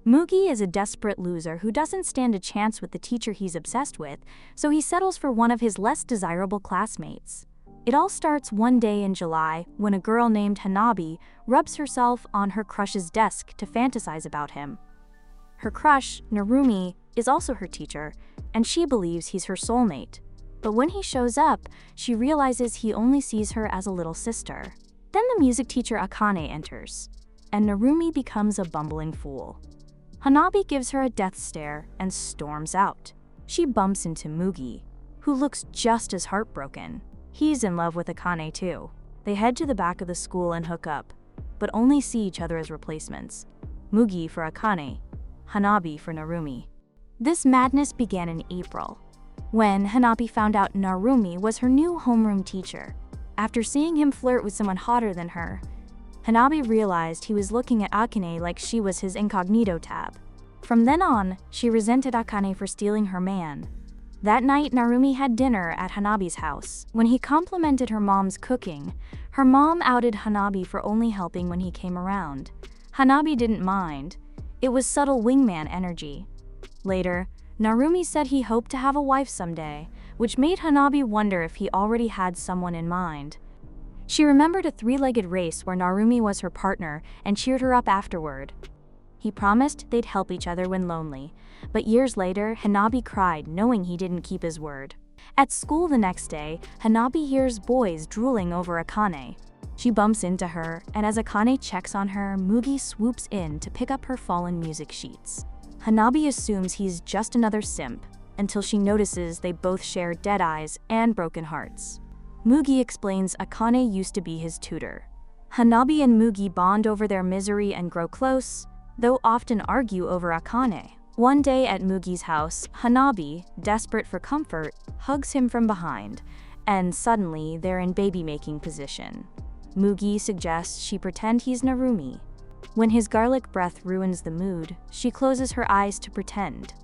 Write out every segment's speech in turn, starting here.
Mugi is a desperate loser who doesn't stand a chance with the teacher he's obsessed with, so he settles for one of his less desirable classmates. It all starts one day in July when a girl named Hanabi rubs herself on her crush's desk to fantasize about him. Her crush, Narumi, is also her teacher, and she believes he's her soulmate. But when he shows up, she realizes he only sees her as a little sister. Then the music teacher Akane enters, and Narumi becomes a bumbling fool. Hanabi gives her a death stare and storms out. She bumps into Mugi, who looks just as heartbroken. He's in love with Akane too. They head to the back of the school and hook up, but only see each other as replacements. Mugi for Akane, Hanabi for Narumi. This madness began in April, when Hanabi found out Narumi was her new homeroom teacher. After seeing him flirt with someone hotter than her, Hanabi realized he was looking at Akane like she was his incognito tab. From then on, she resented Akane for stealing her man. That night, Narumi had dinner at Hanabi's house. When he complimented her mom's cooking, her mom outed Hanabi for only helping when he came around. Hanabi didn't mind. It was subtle wingman energy. Later, Narumi said he hoped to have a wife someday, which made Hanabi wonder if he already had someone in mind. She remembered a three-legged race where Narumi was her partner and cheered her up afterward. He promised they'd help each other when lonely, but years later, Hanabi cried knowing he didn't keep his word. At school the next day, Hanabi hears boys drooling over Akane. She bumps into her, and as Akane checks on her, Mugi swoops in to pick up her fallen music sheets. Hanabi assumes he's just another simp, until she notices they both share dead eyes and broken hearts. Mugi explains Akane used to be his tutor. Hanabi and Mugi bond over their misery and grow close, though often argue over Akane. One day at Mugi's house, Hanabi, desperate for comfort, hugs him from behind, and suddenly they're in baby-making position. Mugi suggests she pretend he's Narumi. When his garlic breath ruins the mood, she closes her eyes to pretend.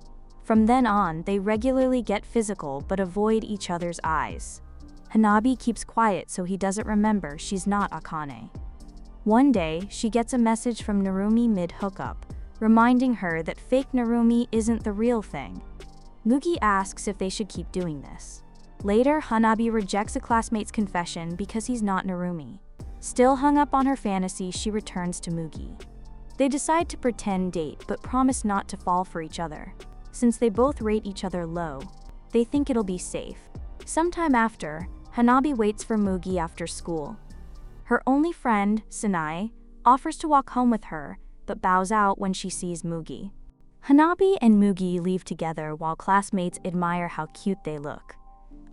From then on, they regularly get physical but avoid each other's eyes. Hanabi keeps quiet so he doesn't remember she's not Akane. One day, she gets a message from Narumi mid-hookup, reminding her that fake Narumi isn't the real thing. Mugi asks if they should keep doing this. Later, Hanabi rejects a classmate's confession because he's not Narumi. Still hung up on her fantasy, she returns to Mugi. They decide to pretend date but promise not to fall for each other. Since they both rate each other low, they think it'll be safe. Sometime after, Hanabi waits for Mugi after school. Her only friend, Sanae, offers to walk home with her, but bows out when she sees Mugi. Hanabi and Mugi leave together while classmates admire how cute they look.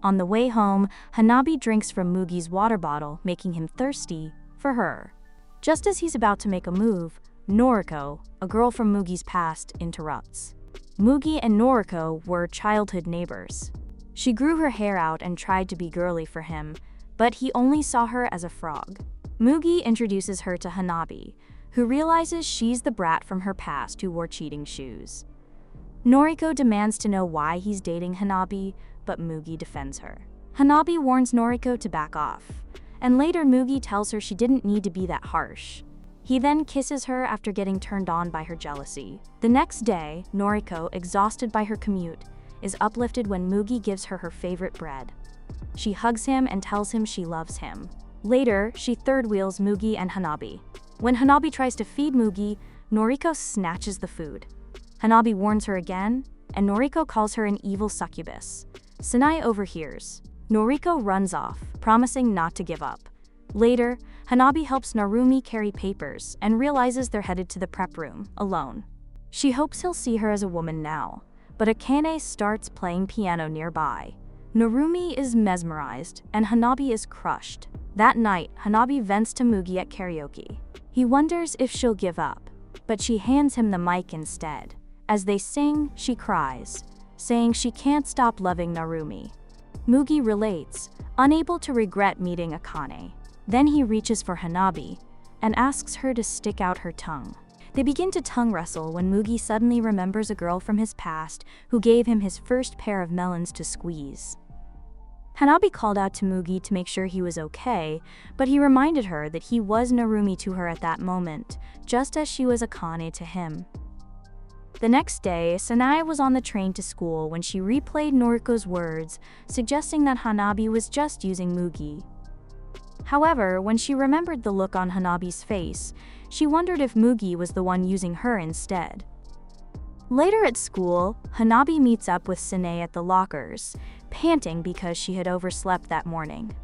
On the way home, Hanabi drinks from Mugi's water bottle, making him thirsty for her. Just as he's about to make a move, Noriko, a girl from Mugi's past, interrupts. Mugi and Noriko were childhood neighbors. She grew her hair out and tried to be girly for him, but he only saw her as a frog. Mugi introduces her to Hanabi, who realizes she's the brat from her past who wore cheating shoes. Noriko demands to know why he's dating Hanabi, but Mugi defends her. Hanabi warns Noriko to back off, and later Mugi tells her she didn't need to be that harsh. He then kisses her after getting turned on by her jealousy. The next day, Noriko, exhausted by her commute, is uplifted when Mugi gives her her favorite bread. She hugs him and tells him she loves him. Later, she third-wheels Mugi and Hanabi. When Hanabi tries to feed Mugi, Noriko snatches the food. Hanabi warns her again, and Noriko calls her an evil succubus. Sanae overhears. Noriko runs off, promising not to give up. Later, Hanabi helps Narumi carry papers and realizes they're headed to the prep room, alone. She hopes he'll see her as a woman now, but Akane starts playing piano nearby. Narumi is mesmerized, and Hanabi is crushed. That night, Hanabi vents to Mugi at karaoke. He wonders if she'll give up, but she hands him the mic instead. As they sing, she cries, saying she can't stop loving Narumi. Mugi relates, unable to regret meeting Akane. Then he reaches for Hanabi and asks her to stick out her tongue. They begin to tongue wrestle when Mugi suddenly remembers a girl from his past who gave him his first pair of melons to squeeze. Hanabi called out to Mugi to make sure he was okay, but he reminded her that he was Narumi to her at that moment, just as she was Akane to him. The next day, Sanae was on the train to school when she replayed Noriko's words, suggesting that Hanabi was just using Mugi. However, when she remembered the look on Hanabi's face, she wondered if Mugi was the one using her instead. Later at school, Hanabi meets up with Sanae at the lockers, panting because she had overslept that morning.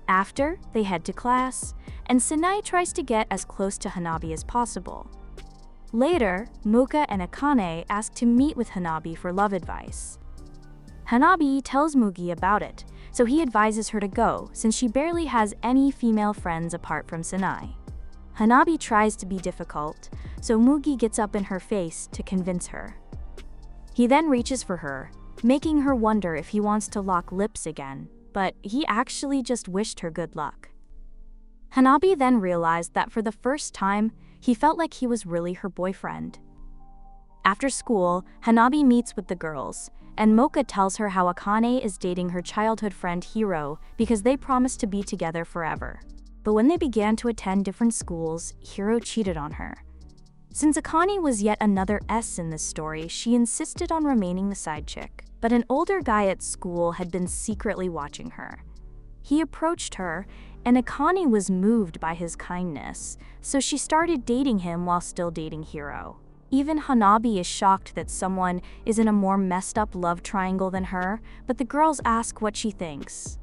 After, they head to class, and Sanae tries to get as close to Hanabi as possible. Later, Mocha and Akane ask to meet with Hanabi for love advice. Hanabi tells Mugi about it, so he advises her to go since she barely has any female friends apart from Sanae. Hanabi tries to be difficult, so Mugi gets up in her face to convince her. He then reaches for her, making her wonder if he wants to lock lips again, but he actually just wished her good luck. Hanabi then realized that for the first time, he felt like he was really her boyfriend. After school, Hanabi meets with the girls, and Mocha tells her how Akane is dating her childhood friend Hiro because they promised to be together forever. But when they began to attend different schools, Hiro cheated on her. Since Akane was yet another S in this story, she insisted on remaining the side chick. But an older guy at school had been secretly watching her. He approached her, and Akane was moved by his kindness, so she started dating him while still dating Hiro. Even Hanabi is shocked that someone is in a more messed up love triangle than her, but the girls ask what she thinks.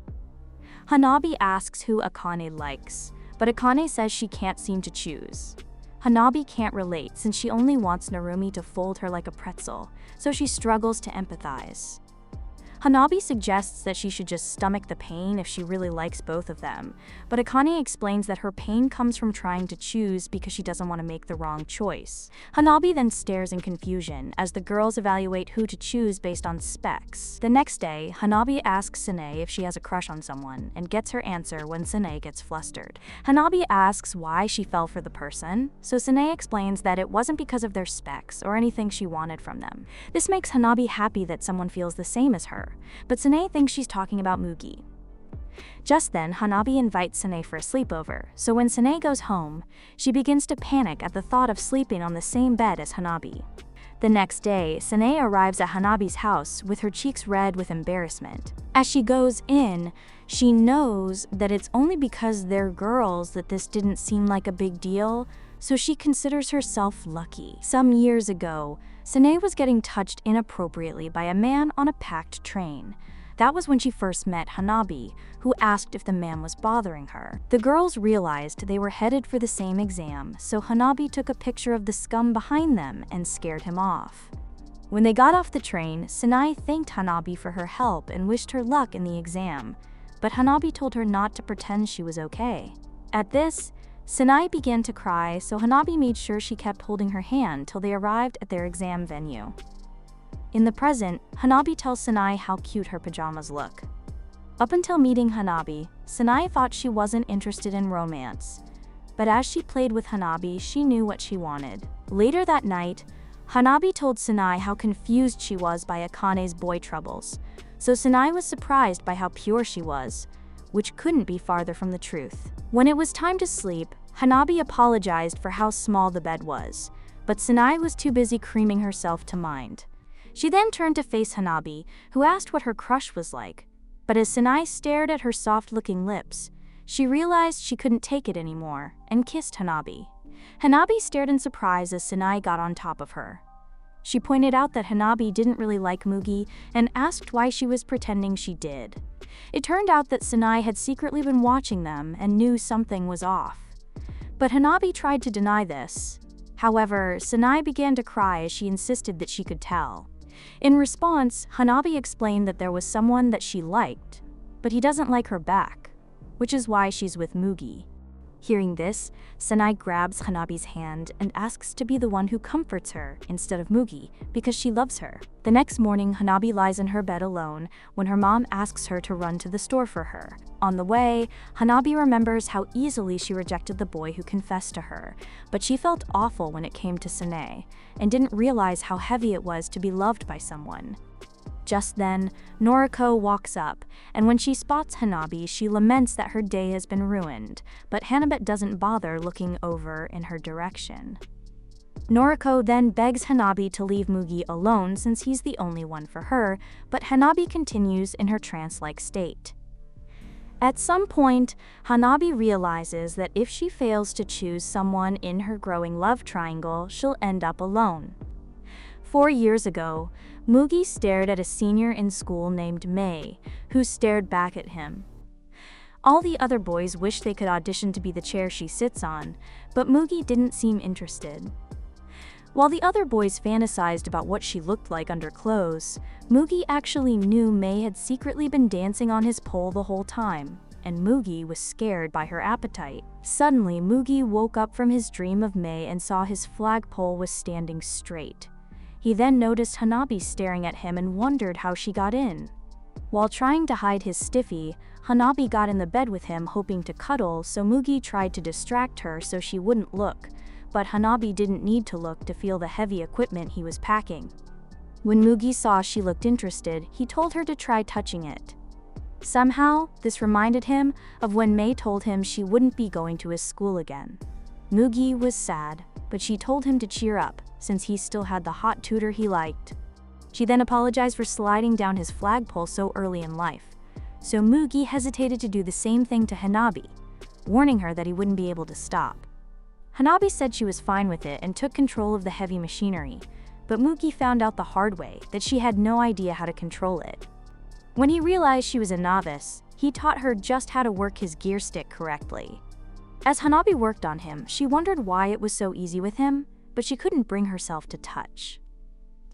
Hanabi asks who Akane likes, but Akane says she can't seem to choose. Hanabi can't relate since she only wants Narumi to fold her like a pretzel, so she struggles to empathize. Hanabi suggests that she should just stomach the pain if she really likes both of them, but Akane explains that her pain comes from trying to choose because she doesn't want to make the wrong choice. Hanabi then stares in confusion as the girls evaluate who to choose based on specs. The next day, Hanabi asks Sanae if she has a crush on someone, and gets her answer when Sanae gets flustered. Hanabi asks why she fell for the person, so Sanae explains that it wasn't because of their specs or anything she wanted from them. This makes Hanabi happy that someone feels the same as her, but Sanae thinks she's talking about Mugi. Just then, Hanabi invites Sanae for a sleepover, so when Sanae goes home, she begins to panic at the thought of sleeping on the same bed as Hanabi. The next day, Sanae arrives at Hanabi's house with her cheeks red with embarrassment. As she goes in, she knows that it's only because they're girls that this didn't seem like a big deal, so she considers herself lucky. Some years ago, Sanae was getting touched inappropriately by a man on a packed train. That was when she first met Hanabi, who asked if the man was bothering her. The girls realized they were headed for the same exam, so Hanabi took a picture of the scum behind them and scared him off. When they got off the train, Sanae thanked Hanabi for her help and wished her luck in the exam, but Hanabi told her not to pretend she was okay. At this, Sanae began to cry, so Hanabi made sure she kept holding her hand till they arrived at their exam venue. In the present, Hanabi tells Sanae how cute her pajamas look. Up until meeting Hanabi, Sanae thought she wasn't interested in romance, but as she played with Hanabi, she knew what she wanted. Later that night, Hanabi told Sanae how confused she was by Akane's boy troubles, so Sanae was surprised by how pure she was, which couldn't be farther from the truth. When it was time to sleep, Hanabi apologized for how small the bed was, but Sanae was too busy creaming herself to mind. She then turned to face Hanabi, who asked what her crush was like, but as Sanae stared at her soft-looking lips, she realized she couldn't take it anymore and kissed Hanabi. Hanabi stared in surprise as Sanae got on top of her. She pointed out that Hanabi didn't really like Mugi and asked why she was pretending she did. It turned out that Sanae had secretly been watching them and knew something was off. But Hanabi tried to deny this. However, Sanae began to cry as she insisted that she could tell. In response, Hanabi explained that there was someone that she liked, but he doesn't like her back, which is why she's with Mugi. Hearing this, Sanae grabs Hanabi's hand and asks to be the one who comforts her instead of Mugi because she loves her. The next morning, Hanabi lies in her bed alone when her mom asks her to run to the store for her. On the way, Hanabi remembers how easily she rejected the boy who confessed to her, but she felt awful when it came to Sanae and didn't realize how heavy it was to be loved by someone. Just then, Noriko walks up, and when she spots Hanabi, she laments that her day has been ruined, but Hanabet doesn't bother looking over in her direction. Noriko then begs Hanabi to leave Mugi alone since he's the only one for her, but Hanabi continues in her trance-like state. At some point, Hanabi realizes that if she fails to choose someone in her growing love triangle, she'll end up alone. 4 years ago, Mugi stared at a senior in school named Mei, who stared back at him. All the other boys wished they could audition to be the chair she sits on, but Mugi didn't seem interested. While the other boys fantasized about what she looked like under clothes, Mugi actually knew Mei had secretly been dancing on his pole the whole time, and Mugi was scared by her appetite. Suddenly, Mugi woke up from his dream of Mei and saw his flagpole was standing straight. He then noticed Hanabi staring at him and wondered how she got in. While trying to hide his stiffy, Hanabi got in the bed with him hoping to cuddle, so Mugi tried to distract her so she wouldn't look, but Hanabi didn't need to look to feel the heavy equipment he was packing. When Mugi saw she looked interested, he told her to try touching it. Somehow, this reminded him of when Mei told him she wouldn't be going to his school again. Mugi was sad, but she told him to cheer up, since he still had the hot tutor he liked. She then apologized for sliding down his flagpole so early in life, so Mugi hesitated to do the same thing to Hanabi, warning her that he wouldn't be able to stop. Hanabi said she was fine with it and took control of the heavy machinery, but Mugi found out the hard way that she had no idea how to control it. When he realized she was a novice, he taught her just how to work his gear stick correctly. As Hanabi worked on him, she wondered why it was so easy with him, but she couldn't bring herself to touch.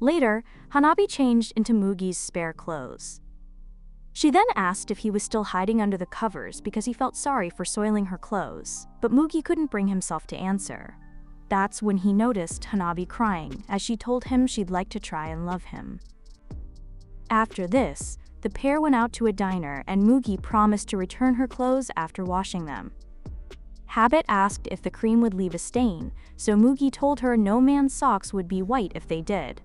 Later, Hanabi changed into Mugi's spare clothes. She then asked if he was still hiding under the covers because he felt sorry for soiling her clothes, but Mugi couldn't bring himself to answer. That's when he noticed Hanabi crying, as she told him she'd like to try and love him. After this, the pair went out to a diner and Mugi promised to return her clothes after washing them. Habit asked if the cream would leave a stain, so Mugi told her no man's socks would be white if they did.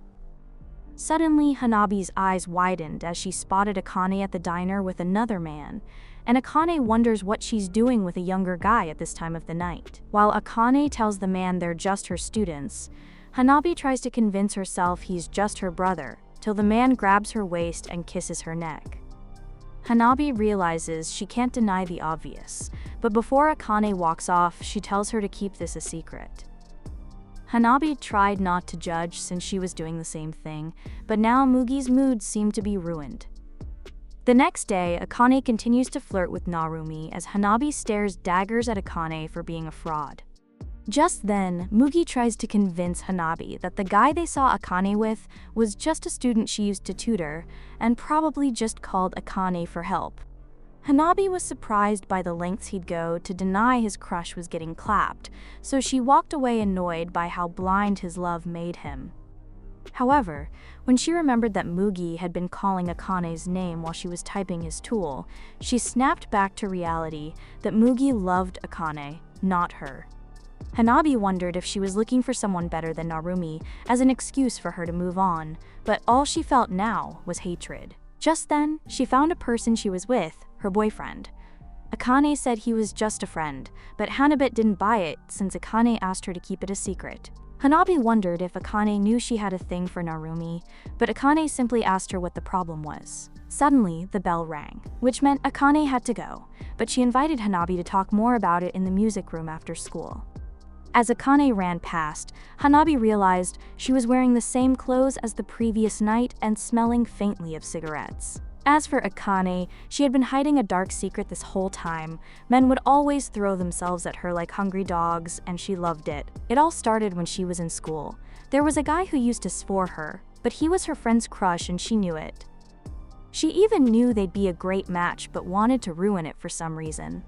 Suddenly, Hanabi's eyes widened as she spotted Akane at the diner with another man, and Akane wonders what she's doing with a younger guy at this time of the night. While Akane tells the man they're just her students, Hanabi tries to convince herself he's just her brother, till the man grabs her waist and kisses her neck. Hanabi realizes she can't deny the obvious, but before Akane walks off, she tells her to keep this a secret. Hanabi tried not to judge since she was doing the same thing, but now Mugi's mood seemed to be ruined. The next day, Akane continues to flirt with Narumi as Hanabi stares daggers at Akane for being a fraud. Just then, Mugi tries to convince Hanabi that the guy they saw Akane with was just a student she used to tutor, and probably just called Akane for help. Hanabi was surprised by the lengths he'd go to deny his crush was getting clapped, so she walked away annoyed by how blind his love made him. However, when she remembered that Mugi had been calling Akane's name while she was typing his tool, she snapped back to reality that Mugi loved Akane, not her. Hanabi wondered if she was looking for someone better than Narumi as an excuse for her to move on, but all she felt now was hatred. Just then, she found a person she was with, her boyfriend. Akane said he was just a friend, but Hanabit didn't buy it since Akane asked her to keep it a secret. Hanabi wondered if Akane knew she had a thing for Narumi, but Akane simply asked her what the problem was. Suddenly, the bell rang, which meant Akane had to go, but she invited Hanabi to talk more about it in the music room after school. As Akane ran past, Hanabi realized she was wearing the same clothes as the previous night and smelling faintly of cigarettes. As for Akane, she had been hiding a dark secret this whole time. Men would always throw themselves at her like hungry dogs, and she loved it. It all started when she was in school. There was a guy who used to for her, but he was her friend's crush and she knew it. She even knew they'd be a great match but wanted to ruin it for some reason.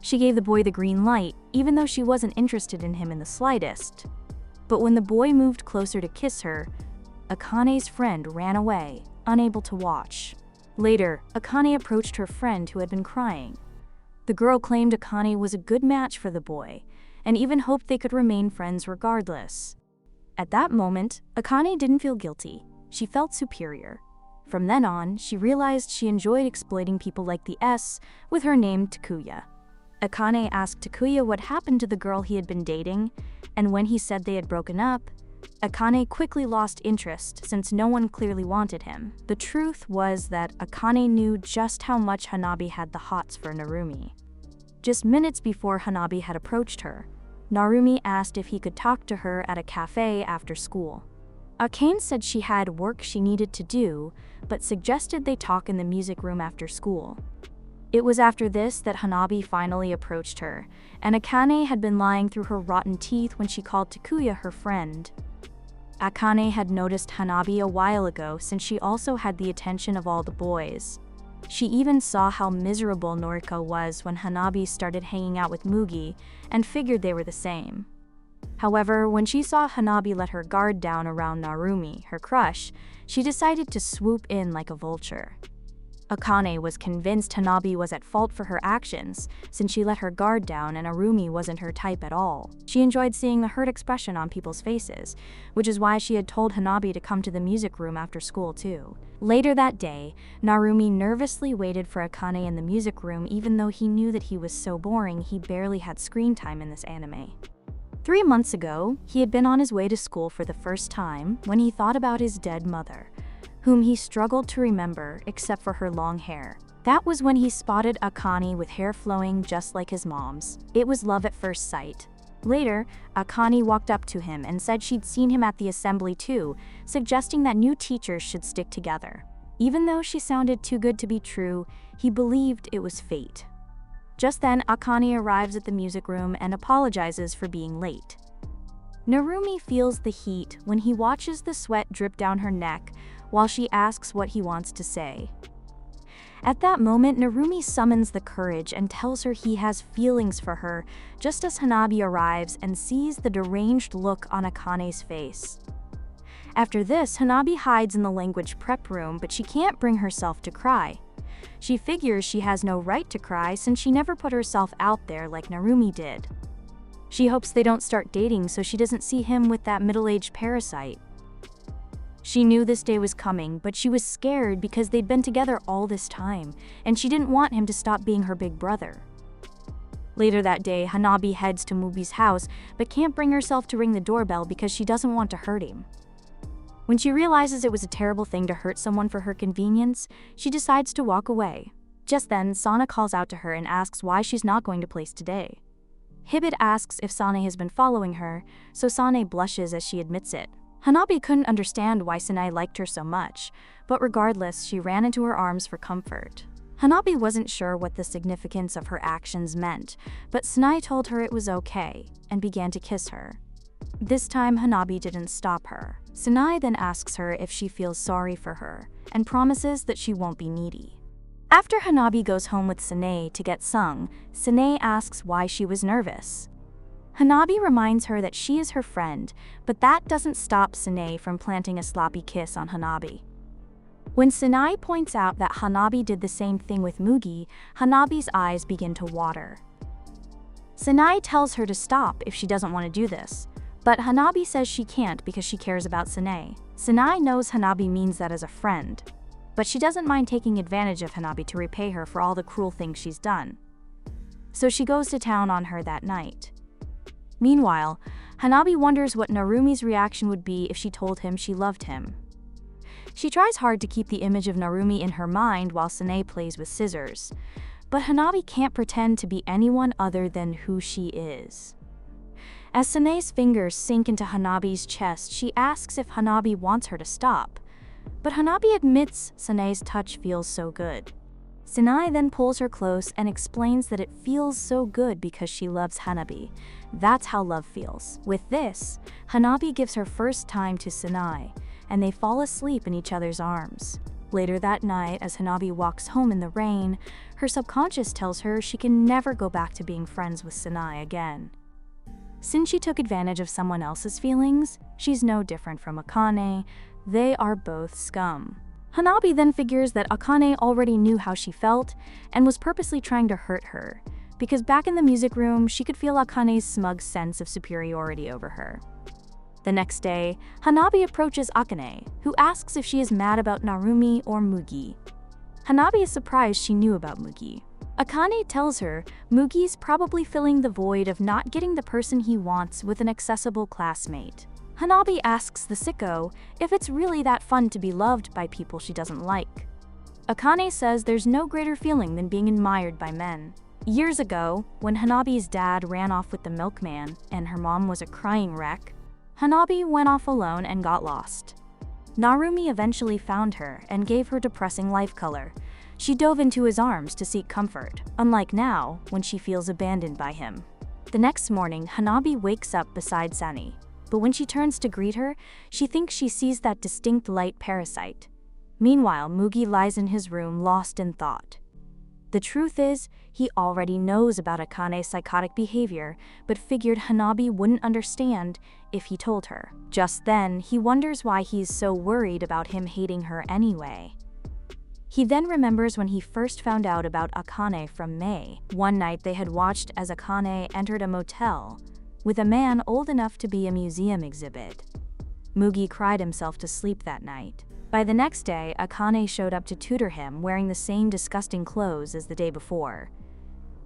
She gave the boy the green light, even though she wasn't interested in him in the slightest. But when the boy moved closer to kiss her, Akane's friend ran away, unable to watch. Later, Akane approached her friend who had been crying. The girl claimed Akane was a good match for the boy, and even hoped they could remain friends regardless. At that moment, Akane didn't feel guilty. She felt superior. From then on, she realized she enjoyed exploiting people like the S with her name Takuya. Akane asked Takuya what happened to the girl he had been dating, and when he said they had broken up, Akane quickly lost interest since no one clearly wanted him. The truth was that Akane knew just how much Hanabi had the hots for Narumi. Just minutes before Hanabi had approached her, Narumi asked if he could talk to her at a cafe after school. Akane said she had work she needed to do, but suggested they talk in the music room after school. It was after this that Hanabi finally approached her, and Akane had been lying through her rotten teeth when she called Takuya her friend. Akane had noticed Hanabi a while ago since she also had the attention of all the boys. She even saw how miserable Noriko was when Hanabi started hanging out with Mugi and figured they were the same. However, when she saw Hanabi let her guard down around Narumi, her crush, she decided to swoop in like a vulture. Akane was convinced Hanabi was at fault for her actions, since she let her guard down and Narumi wasn't her type at all. She enjoyed seeing the hurt expression on people's faces, which is why she had told Hanabi to come to the music room after school too. Later that day, Narumi nervously waited for Akane in the music room even though he knew that he was so boring he barely had screen time in this anime. 3 months ago, he had been on his way to school for the first time when he thought about his dead mother, whom he struggled to remember except for her long hair. That was when he spotted Akane with hair flowing just like his mom's. It was love at first sight. Later, Akane walked up to him and said she'd seen him at the assembly too, suggesting that new teachers should stick together. Even though she sounded too good to be true, he believed it was fate. Just then, Akane arrives at the music room and apologizes for being late. Narumi feels the heat when he watches the sweat drip down her neck while she asks what he wants to say. At that moment, Narumi summons the courage and tells her he has feelings for her, just as Hanabi arrives and sees the deranged look on Akane's face. After this, Hanabi hides in the language prep room, but she can't bring herself to cry. She figures she has no right to cry since she never put herself out there like Narumi did. She hopes they don't start dating so she doesn't see him with that middle-aged parasite. She knew this day was coming, but she was scared because they'd been together all this time, and she didn't want him to stop being her big brother. Later that day, Hanabi heads to Mugi's house, but can't bring herself to ring the doorbell because she doesn't want to hurt him. When she realizes it was a terrible thing to hurt someone for her convenience, she decides to walk away. Just then, Sana calls out to her and asks why she's not going to place today. Hibit asks if Sane has been following her, so Sane blushes as she admits it. Hanabi couldn't understand why Sanae liked her so much, but regardless, she ran into her arms for comfort. Hanabi wasn't sure what the significance of her actions meant, but Sanae told her it was okay, and began to kiss her. This time, Hanabi didn't stop her. Sanae then asks her if she feels sorry for her, and promises that she won't be needy. After Hanabi goes home with Sanae to get sung, Sanae asks why she was nervous. Hanabi reminds her that she is her friend, but that doesn't stop Sanae from planting a sloppy kiss on Hanabi. When Sanae points out that Hanabi did the same thing with Mugi, Hanabi's eyes begin to water. Sanae tells her to stop if she doesn't want to do this, but Hanabi says she can't because she cares about Sanae. Sanae knows Hanabi means that as a friend, but she doesn't mind taking advantage of Hanabi to repay her for all the cruel things she's done. So she goes to town on her that night. Meanwhile, Hanabi wonders what Narumi's reaction would be if she told him she loved him. She tries hard to keep the image of Narumi in her mind while Sanae plays with scissors, but Hanabi can't pretend to be anyone other than who she is. As Sanae's fingers sink into Hanabi's chest, she asks if Hanabi wants her to stop, but Hanabi admits Sanae's touch feels so good. Sanae then pulls her close and explains that it feels so good because she loves Hanabi. That's how love feels. With this, Hanabi gives her first time to Sanae, and they fall asleep in each other's arms. Later that night, as Hanabi walks home in the rain, her subconscious tells her she can never go back to being friends with Sanae again. Since she took advantage of someone else's feelings, she's no different from Akane. They are both scum. Hanabi then figures that Akane already knew how she felt and was purposely trying to hurt her, because back in the music room, she could feel Akane's smug sense of superiority over her. The next day, Hanabi approaches Akane, who asks if she is mad about Narumi or Mugi. Hanabi is surprised she knew about Mugi. Akane tells her Mugi's probably filling the void of not getting the person he wants with an accessible classmate. Hanabi asks the sicko if it's really that fun to be loved by people she doesn't like. Akane says there's no greater feeling than being admired by men. Years ago, when Hanabi's dad ran off with the milkman and her mom was a crying wreck, Hanabi went off alone and got lost. Narumi eventually found her and gave her depressing life color. She dove into his arms to seek comfort, unlike now, when she feels abandoned by him. The next morning, Hanabi wakes up beside Sani, but when she turns to greet her, she thinks she sees that distinct light parasite. Meanwhile, Mugi lies in his room lost in thought. The truth is, he already knows about Akane's psychotic behavior, but figured Hanabi wouldn't understand if he told her. Just then, he wonders why he's so worried about him hating her anyway. He then remembers when he first found out about Akane from Mei. One night they had watched as Akane entered a motel with a man old enough to be a museum exhibit. Mugi cried himself to sleep that night. By the next day, Akane showed up to tutor him wearing the same disgusting clothes as the day before.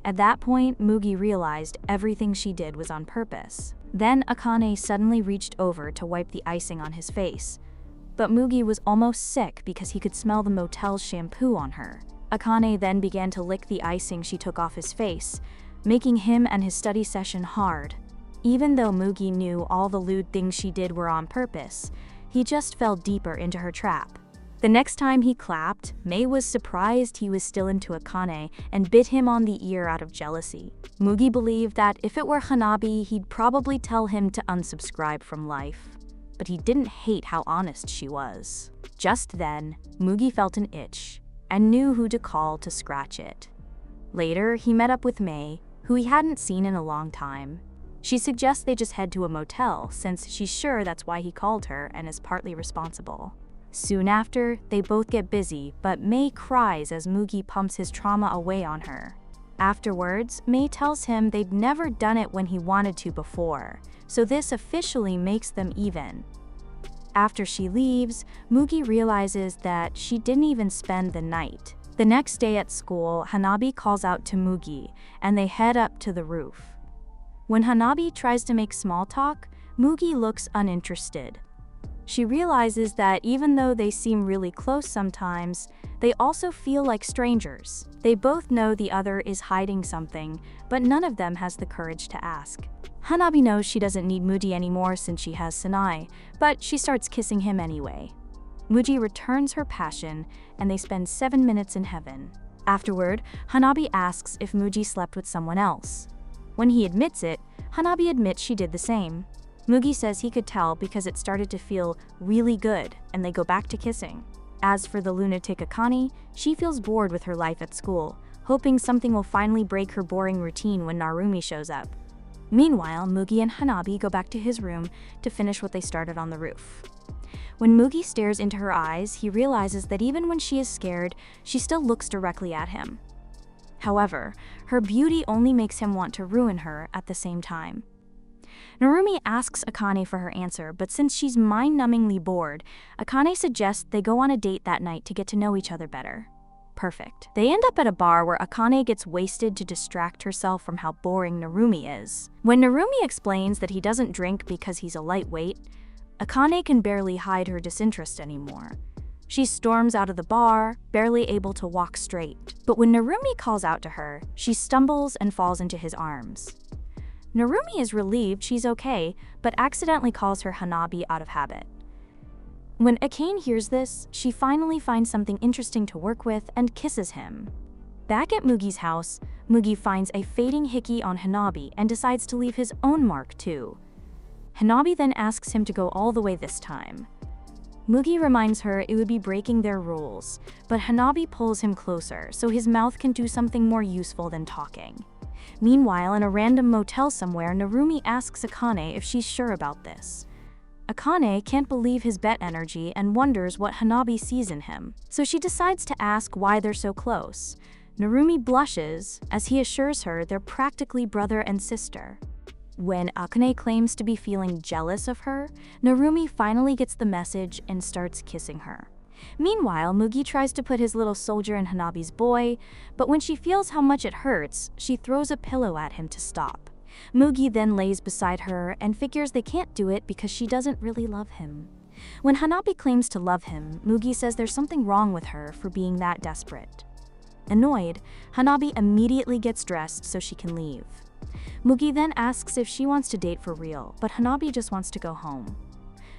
At that point, Mugi realized everything she did was on purpose. Then Akane suddenly reached over to wipe the icing on his face. But Mugi was almost sick because he could smell the motel's shampoo on her. Akane then began to lick the icing she took off his face, making him and his study session hard. Even though Mugi knew all the lewd things she did were on purpose, he just fell deeper into her trap. The next time he clapped, Mei was surprised he was still into Akane and bit him on the ear out of jealousy. Mugi believed that if it were Hanabi, he'd probably tell him to unsubscribe from life. But he didn't hate how honest she was. Just then, Mugi felt an itch and knew who to call to scratch it. Later, he met up with Mei, who he hadn't seen in a long time. She suggests they just head to a motel, since she's sure that's why he called her and is partly responsible. Soon after, they both get busy, but Mei cries as Mugi pumps his trauma away on her. Afterwards, Mei tells him they'd never done it when he wanted to before, so this officially makes them even. After she leaves, Mugi realizes that she didn't even spend the night. The next day at school, Hanabi calls out to Mugi, and they head up to the roof. When Hanabi tries to make small talk, Mugi looks uninterested. She realizes that even though they seem really close sometimes, they also feel like strangers. They both know the other is hiding something, but none of them has the courage to ask. Hanabi knows she doesn't need Mugi anymore since she has Sanai, but she starts kissing him anyway. Mugi returns her passion, and they spend 7 minutes in heaven. Afterward, Hanabi asks if Mugi slept with someone else. When he admits it, Hanabi admits she did the same. Mugi says he could tell because it started to feel really good, and they go back to kissing. As for the lunatic Akane, she feels bored with her life at school, hoping something will finally break her boring routine when Narumi shows up. Meanwhile, Mugi and Hanabi go back to his room to finish what they started on the roof. When Mugi stares into her eyes, he realizes that even when she is scared, she still looks directly at him. However, her beauty only makes him want to ruin her at the same time. Narumi asks Akane for her answer, but since she's mind-numbingly bored, Akane suggests they go on a date that night to get to know each other better. Perfect. They end up at a bar where Akane gets wasted to distract herself from how boring Narumi is. When Narumi explains that he doesn't drink because he's a lightweight, Akane can barely hide her disinterest anymore. She storms out of the bar, barely able to walk straight. But when Narumi calls out to her, she stumbles and falls into his arms. Narumi is relieved she's okay, but accidentally calls her Hanabi out of habit. When Akane hears this, she finally finds something interesting to work with and kisses him. Back at Mugi's house, Mugi finds a fading hickey on Hanabi and decides to leave his own mark too. Hanabi then asks him to go all the way this time. Mugi reminds her it would be breaking their rules, but Hanabi pulls him closer so his mouth can do something more useful than talking. Meanwhile, in a random motel somewhere, Narumi asks Akane if she's sure about this. Akane can't believe his bet energy and wonders what Hanabi sees in him, so she decides to ask why they're so close. Narumi blushes as he assures her they're practically brother and sister. When Akane claims to be feeling jealous of her, Narumi finally gets the message and starts kissing her. Meanwhile, Mugi tries to put his little soldier in Hanabi's boy, but when she feels how much it hurts, she throws a pillow at him to stop. Mugi then lays beside her and figures they can't do it because she doesn't really love him. When Hanabi claims to love him, Mugi says there's something wrong with her for being that desperate. Annoyed, Hanabi immediately gets dressed so she can leave. Mugi then asks if she wants to date for real, but Hanabi just wants to go home.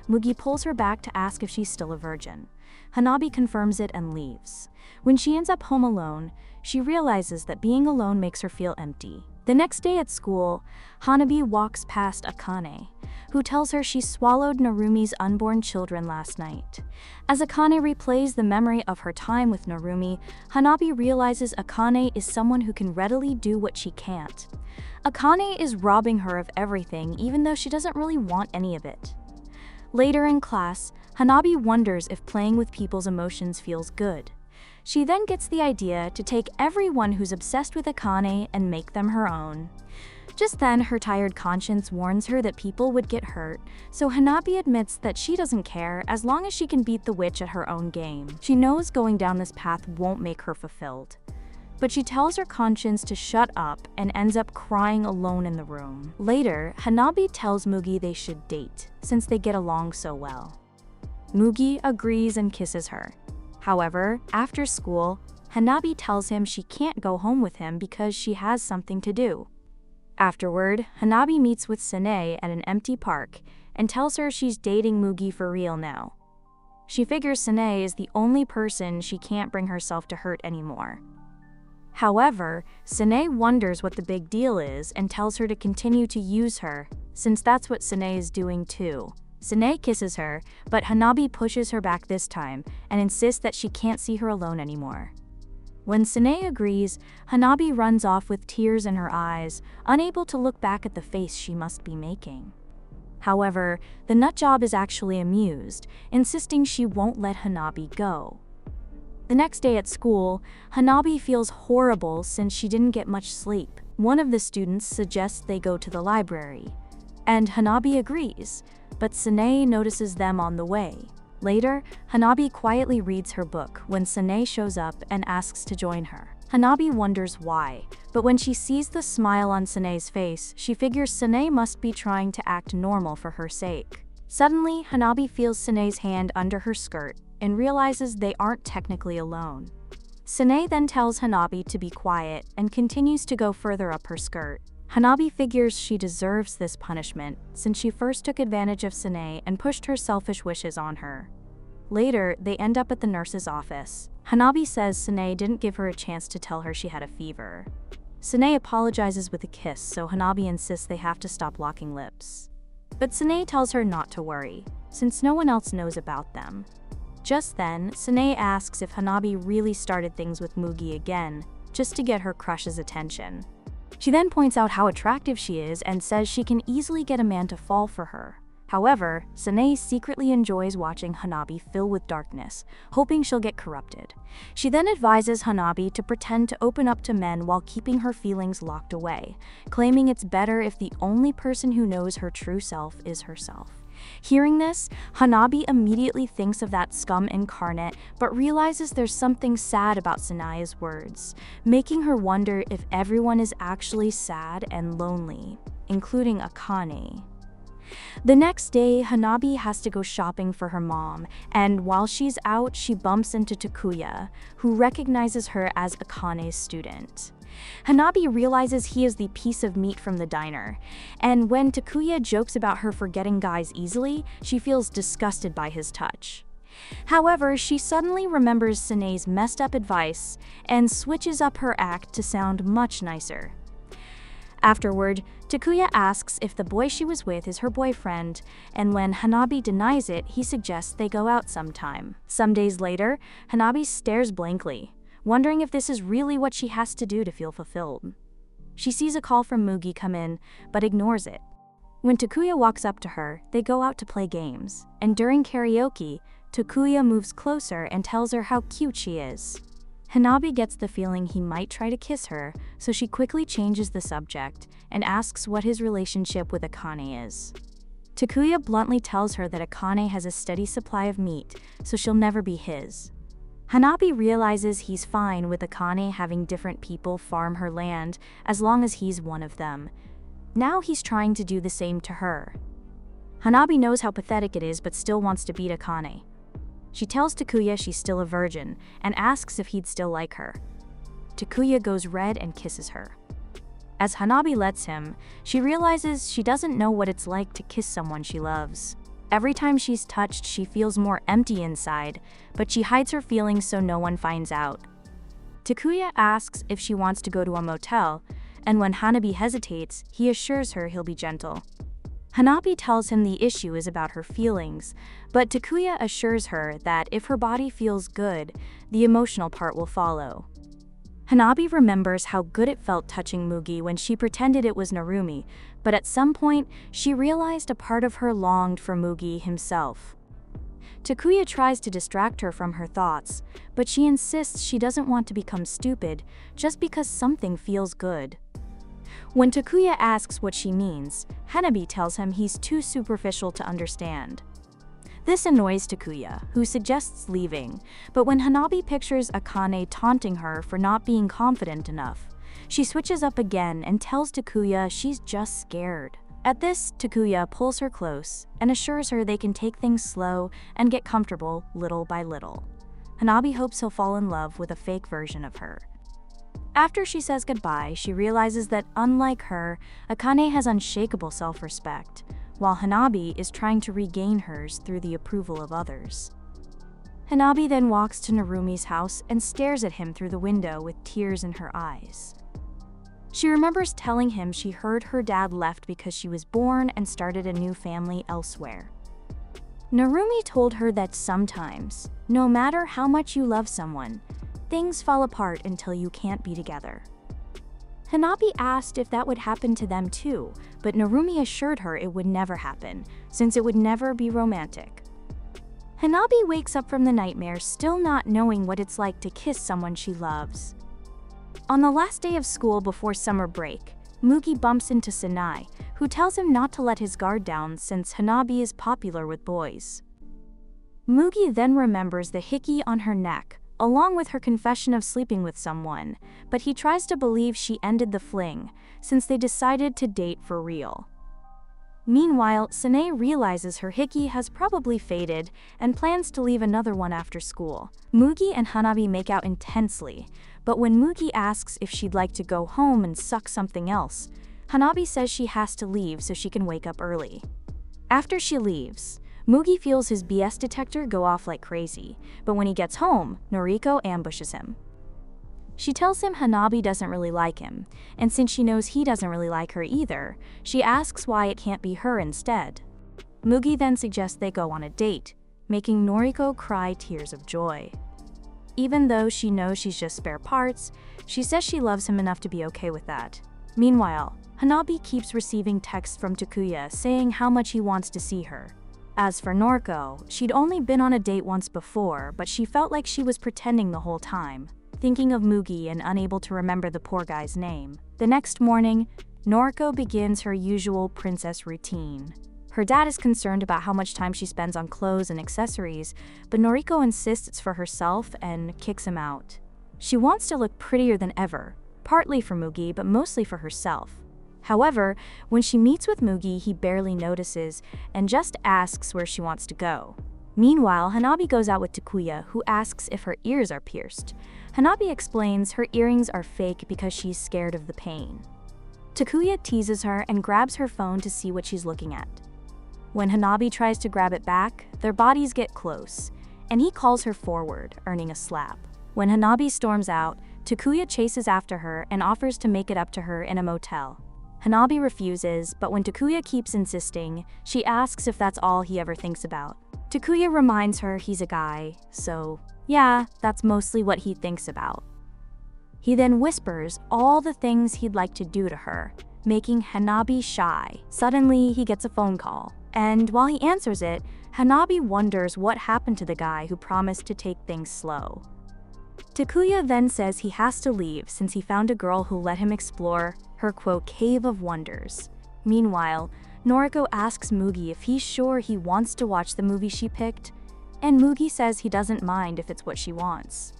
Mugi pulls her back to ask if she's still a virgin. Hanabi confirms it and leaves. When she ends up home alone, she realizes that being alone makes her feel empty. The next day at school, Hanabi walks past Akane, who tells her she swallowed Narumi's unborn children last night. As Akane replays the memory of her time with Narumi, Hanabi realizes Akane is someone who can readily do what she can't. Akane is robbing her of everything, even though she doesn't really want any of it. Later in class, Hanabi wonders if playing with people's emotions feels good. She then gets the idea to take everyone who's obsessed with Akane and make them her own. Just then, her tired conscience warns her that people would get hurt, so Hanabi admits that she doesn't care as long as she can beat the witch at her own game. She knows going down this path won't make her fulfilled. But she tells her conscience to shut up and ends up crying alone in the room. Later, Hanabi tells Mugi they should date, since they get along so well. Mugi agrees and kisses her. However, after school, Hanabi tells him she can't go home with him because she has something to do. Afterward, Hanabi meets with Sanae at an empty park and tells her she's dating Mugi for real now. She figures Sanae is the only person she can't bring herself to hurt anymore. However, Sanae wonders what the big deal is and tells her to continue to use her, since that's what Sanae is doing too. Sanae kisses her, but Hanabi pushes her back this time and insists that she can't see her alone anymore. When Sanae agrees, Hanabi runs off with tears in her eyes, unable to look back at the face she must be making. However, the nutjob is actually amused, insisting she won't let Hanabi go. The next day at school, Hanabi feels horrible since she didn't get much sleep. One of the students suggests they go to the library, and Hanabi agrees, but Sanae notices them on the way. Later, Hanabi quietly reads her book when Sanae shows up and asks to join her. Hanabi wonders why, but when she sees the smile on Sanae's face, she figures Sanae must be trying to act normal for her sake. Suddenly, Hanabi feels Sanae's hand under her skirt and realizes they aren't technically alone. Sanae then tells Hanabi to be quiet and continues to go further up her skirt. Hanabi figures she deserves this punishment since she first took advantage of Sanae and pushed her selfish wishes on her. Later, they end up at the nurse's office. Hanabi says Sanae didn't give her a chance to tell her she had a fever. Sanae apologizes with a kiss, so Hanabi insists they have to stop locking lips. But Sanae tells her not to worry, since no one else knows about them. Just then, Sanae asks if Hanabi really started things with Mugi again, just to get her crush's attention. She then points out how attractive she is and says she can easily get a man to fall for her. However, Sanae secretly enjoys watching Hanabi fill with darkness, hoping she'll get corrupted. She then advises Hanabi to pretend to open up to men while keeping her feelings locked away, claiming it's better if the only person who knows her true self is herself. Hearing this, Hanabi immediately thinks of that scum incarnate, but realizes there's something sad about Sanae's words, making her wonder if everyone is actually sad and lonely, including Akane. The next day, Hanabi has to go shopping for her mom, and while she's out, she bumps into Takuya, who recognizes her as Akane's student. Hanabi realizes he is the piece of meat from the diner, and when Takuya jokes about her forgetting guys easily, she feels disgusted by his touch. However, she suddenly remembers Sanae's messed up advice and switches up her act to sound much nicer. Afterward, Takuya asks if the boy she was with is her boyfriend, and when Hanabi denies it, he suggests they go out sometime. Some days later, Hanabi stares blankly, wondering if this is really what she has to do to feel fulfilled. She sees a call from Mugi come in, but ignores it. When Takuya walks up to her, they go out to play games, and during karaoke, Takuya moves closer and tells her how cute she is. Hanabi gets the feeling he might try to kiss her, so she quickly changes the subject and asks what his relationship with Akane is. Takuya bluntly tells her that Akane has a steady supply of meat, so she'll never be his. Hanabi realizes he's fine with Akane having different people farm her land as long as he's one of them. Now he's trying to do the same to her. Hanabi knows how pathetic it is but still wants to beat Akane. She tells Takuya she's still a virgin and asks if he'd still like her. Takuya goes red and kisses her. As Hanabi lets him, she realizes she doesn't know what it's like to kiss someone she loves. Every time she's touched, she feels more empty inside, but she hides her feelings so no one finds out. Takuya asks if she wants to go to a motel, and when Hanabi hesitates, he assures her he'll be gentle. Hanabi tells him the issue is about her feelings, but Takuya assures her that if her body feels good, the emotional part will follow. Hanabi remembers how good it felt touching Mugi when she pretended it was Narumi, but at some point, she realized a part of her longed for Mugi himself. Takuya tries to distract her from her thoughts, but she insists she doesn't want to become stupid just because something feels good. When Takuya asks what she means, Hanabi tells him he's too superficial to understand. This annoys Takuya, who suggests leaving, but when Hanabi pictures Akane taunting her for not being confident enough, she switches up again and tells Takuya she's just scared. At this, Takuya pulls her close and assures her they can take things slow and get comfortable little by little. Hanabi hopes he'll fall in love with a fake version of her. After she says goodbye, she realizes that unlike her, Akane has unshakable self-respect, while Hanabi is trying to regain hers through the approval of others. Hanabi then walks to Narumi's house and stares at him through the window with tears in her eyes. She remembers telling him she heard her dad left because she was born and started a new family elsewhere. Narumi told her that sometimes, no matter how much you love someone, things fall apart until you can't be together. Hanabi asked if that would happen to them too, but Narumi assured her it would never happen, since it would never be romantic. Hanabi wakes up from the nightmare still not knowing what it's like to kiss someone she loves. On the last day of school before summer break, Mugi bumps into Sanai, who tells him not to let his guard down since Hanabi is popular with boys. Mugi then remembers the hickey on her neck, along with her confession of sleeping with someone, but he tries to believe she ended the fling, since they decided to date for real. Meanwhile, Sanae realizes her hickey has probably faded and plans to leave another one after school. Mugi and Hanabi make out intensely, but when Mugi asks if she'd like to go home and suck something else, Hanabi says she has to leave so she can wake up early. After she leaves, Mugi feels his BS detector go off like crazy, but when he gets home, Noriko ambushes him. She tells him Hanabi doesn't really like him, and since she knows he doesn't really like her either, she asks why it can't be her instead. Mugi then suggests they go on a date, making Noriko cry tears of joy. Even though she knows she's just spare parts, she says she loves him enough to be okay with that. Meanwhile, Hanabi keeps receiving texts from Takuya saying how much he wants to see her. As for Noriko, she'd only been on a date once before, but she felt like she was pretending the whole time, thinking of Mugi and unable to remember the poor guy's name. The next morning, Noriko begins her usual princess routine. Her dad is concerned about how much time she spends on clothes and accessories, but Noriko insists it's for herself and kicks him out. She wants to look prettier than ever, partly for Mugi, but mostly for herself. However, when she meets with Mugi, he barely notices and just asks where she wants to go. Meanwhile, Hanabi goes out with Takuya, who asks if her ears are pierced. Hanabi explains her earrings are fake because she's scared of the pain. Takuya teases her and grabs her phone to see what she's looking at. When Hanabi tries to grab it back, their bodies get close, and he calls her forward, earning a slap. When Hanabi storms out, Takuya chases after her and offers to make it up to her in a motel. Hanabi refuses, but when Takuya keeps insisting, she asks if that's all he ever thinks about. Takuya reminds her he's a guy, so yeah, that's mostly what he thinks about. He then whispers all the things he'd like to do to her, making Hanabi shy. Suddenly, he gets a phone call, and while he answers it, Hanabi wonders what happened to the guy who promised to take things slow. Takuya then says he has to leave since he found a girl who let him explore her, quote, cave of wonders. Meanwhile, Noriko asks Mugi if he's sure he wants to watch the movie she picked, and Mugi says he doesn't mind if it's what she wants.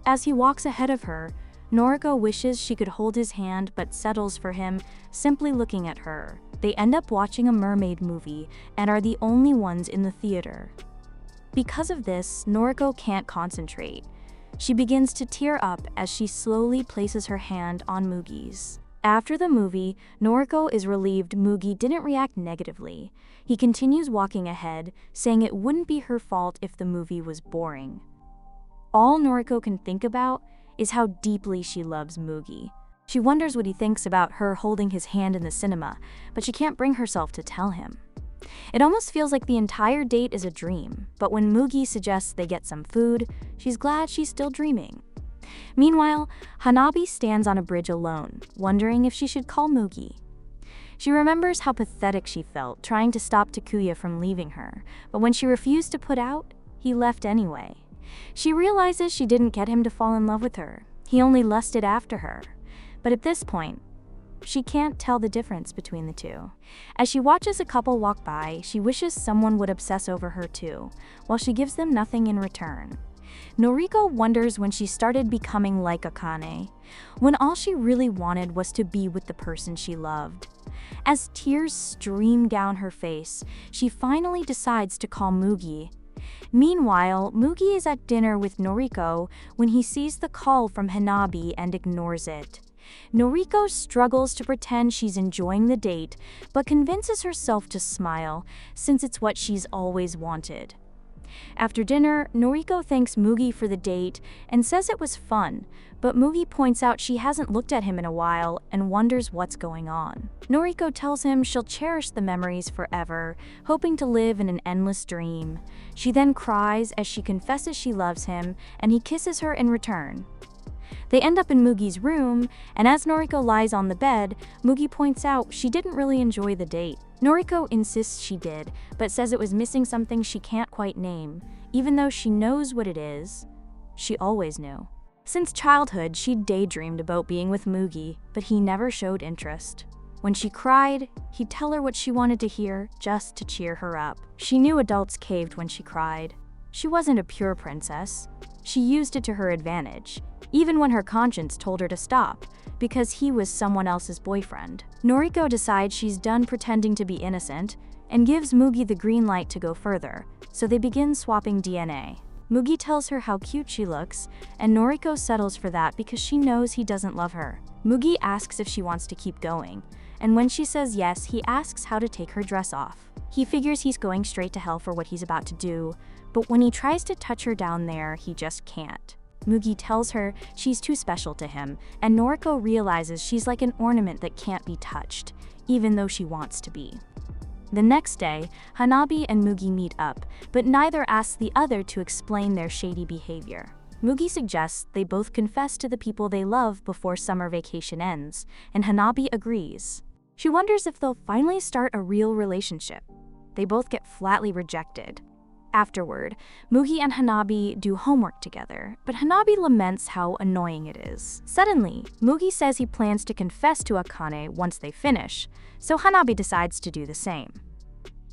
As he walks ahead of her, Noriko wishes she could hold his hand but settles for him simply looking at her. They end up watching a mermaid movie and are the only ones in the theater. Because of this, Noriko can't concentrate. She begins to tear up as she slowly places her hand on Mugi's. After the movie, Noriko is relieved Mugi didn't react negatively. He continues walking ahead, saying it wouldn't be her fault if the movie was boring. All Noriko can think about is how deeply she loves Mugi. She wonders what he thinks about her holding his hand in the cinema, but she can't bring herself to tell him. It almost feels like the entire date is a dream, but when Mugi suggests they get some food, she's glad she's still dreaming. Meanwhile, Hanabi stands on a bridge alone, wondering if she should call Mugi. She remembers how pathetic she felt trying to stop Takuya from leaving her, but when she refused to put out, he left anyway. She realizes she didn't get him to fall in love with her. He only lusted after her. But at this point, she can't tell the difference between the two. As she watches a couple walk by, she wishes someone would obsess over her too, while she gives them nothing in return. Noriko wonders when she started becoming like Akane, when all she really wanted was to be with the person she loved. As tears stream down her face, she finally decides to call Mugi. Meanwhile, Mugi is at dinner with Noriko when he sees the call from Hanabi and ignores it. Noriko struggles to pretend she's enjoying the date, but convinces herself to smile, since it's what she's always wanted. After dinner, Noriko thanks Mugi for the date and says it was fun, but Mugi points out she hasn't looked at him in a while and wonders what's going on. Noriko tells him she'll cherish the memories forever, hoping to live in an endless dream. She then cries as she confesses she loves him, and he kisses her in return. They end up in Mugi's room, and as Noriko lies on the bed, Mugi points out she didn't really enjoy the date. Noriko insists she did, but says it was missing something she can't quite name. Even though she knows what it is, she always knew. Since childhood, she'd daydreamed about being with Mugi, but he never showed interest. When she cried, he'd tell her what she wanted to hear, just to cheer her up. She knew adults caved when she cried. She wasn't a pure princess. She used it to her advantage, even when her conscience told her to stop, because he was someone else's boyfriend. Noriko decides she's done pretending to be innocent and gives Mugi the green light to go further, so they begin swapping DNA. Mugi tells her how cute she looks, and Noriko settles for that because she knows he doesn't love her. Mugi asks if she wants to keep going, and when she says yes, he asks how to take her dress off. He figures he's going straight to hell for what he's about to do, but when he tries to touch her down there, he just can't. Mugi tells her she's too special to him, and Noriko realizes she's like an ornament that can't be touched, even though she wants to be. The next day, Hanabi and Mugi meet up, but neither asks the other to explain their shady behavior. Mugi suggests they both confess to the people they love before summer vacation ends, and Hanabi agrees. She wonders if they'll finally start a real relationship. They both get flatly rejected. Afterward, Mugi and Hanabi do homework together, but Hanabi laments how annoying it is. Suddenly, Mugi says he plans to confess to Akane once they finish, so Hanabi decides to do the same.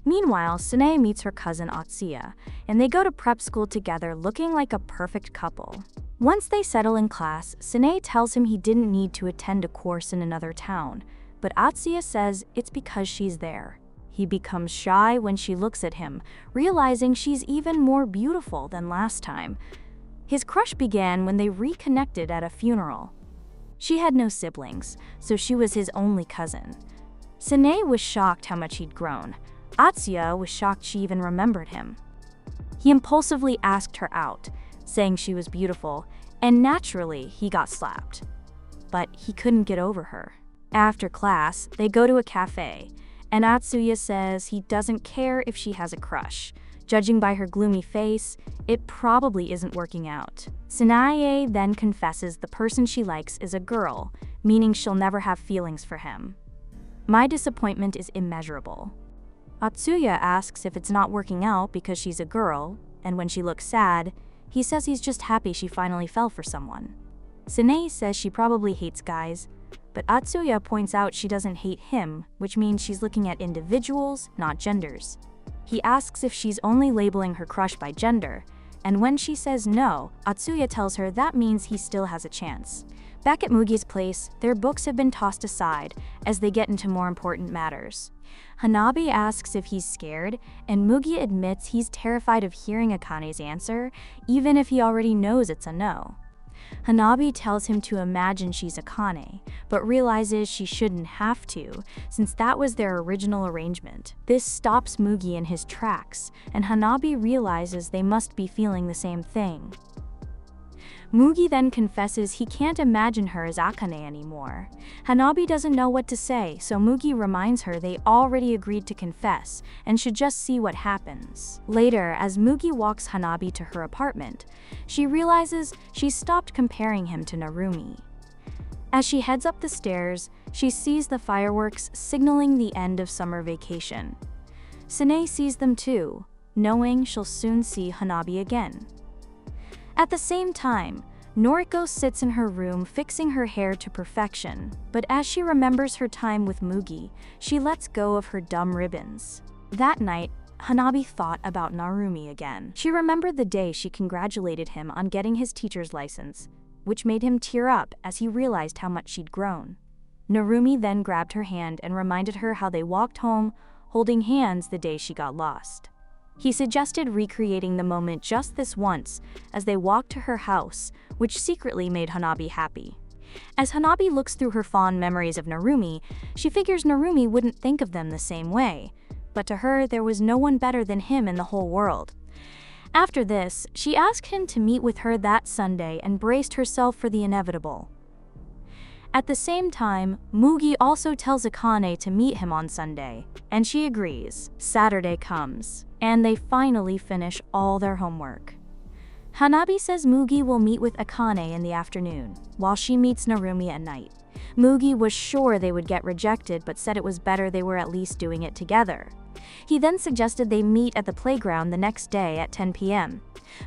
Meanwhile, Sune meets her cousin Atsuya, and they go to prep school together looking like a perfect couple. Once they settle in class, Sune tells him he didn't need to attend a course in another town, but Atsuya says it's because she's there. He becomes shy when she looks at him, realizing she's even more beautiful than last time. His crush began when they reconnected at a funeral. She had no siblings, so she was his only cousin. Sune was shocked how much he'd grown. Atsuya was shocked she even remembered him. He impulsively asked her out, saying she was beautiful, and naturally he got slapped. But he couldn't get over her. After class, they go to a cafe, and Atsuya says he doesn't care if she has a crush. Judging by her gloomy face, it probably isn't working out. Sanae then confesses the person she likes is a girl, meaning she'll never have feelings for him. My disappointment is immeasurable. Atsuya asks if it's not working out because she's a girl, and when she looks sad, he says he's just happy she finally fell for someone. Sanae says she probably hates guys, but Atsuya points out she doesn't hate him, which means she's looking at individuals, not genders. He asks if she's only labeling her crush by gender, and when she says no, Atsuya tells her that means he still has a chance. Back at Mugi's place, their books have been tossed aside as they get into more important matters. Hanabi asks if he's scared, and Mugi admits he's terrified of hearing Akane's answer, even if he already knows it's a no. Hanabi tells him to imagine she's Akane, but realizes she shouldn't have to, since that was their original arrangement. This stops Mugi in his tracks, and Hanabi realizes they must be feeling the same thing. Mugi then confesses he can't imagine her as Akane anymore. Hanabi doesn't know what to say, so Mugi reminds her they already agreed to confess and should just see what happens. Later, as Mugi walks Hanabi to her apartment, she realizes she's stopped comparing him to Narumi. As she heads up the stairs, she sees the fireworks signaling the end of summer vacation. Sune sees them too, knowing she'll soon see Hanabi again. At the same time, Noriko sits in her room fixing her hair to perfection, but as she remembers her time with Mugi, she lets go of her dumb ribbons. That night, Hanabi thought about Narumi again. She remembered the day she congratulated him on getting his teacher's license, which made him tear up as he realized how much she'd grown. Narumi then grabbed her hand and reminded her how they walked home, holding hands the day she got lost. He suggested recreating the moment just this once as they walked to her house, which secretly made Hanabi happy. As Hanabi looks through her fond memories of Narumi, she figures Narumi wouldn't think of them the same way, but to her there was no one better than him in the whole world. After this, she asked him to meet with her that Sunday and braced herself for the inevitable. At the same time, Mugi also tells Akane to meet him on Sunday, and she agrees. Saturday comes, and they finally finish all their homework. Hanabi says Mugi will meet with Akane in the afternoon, while she meets Narumi at night. Mugi was sure they would get rejected but said it was better they were at least doing it together. He then suggested they meet at the playground the next day at 10 p.m.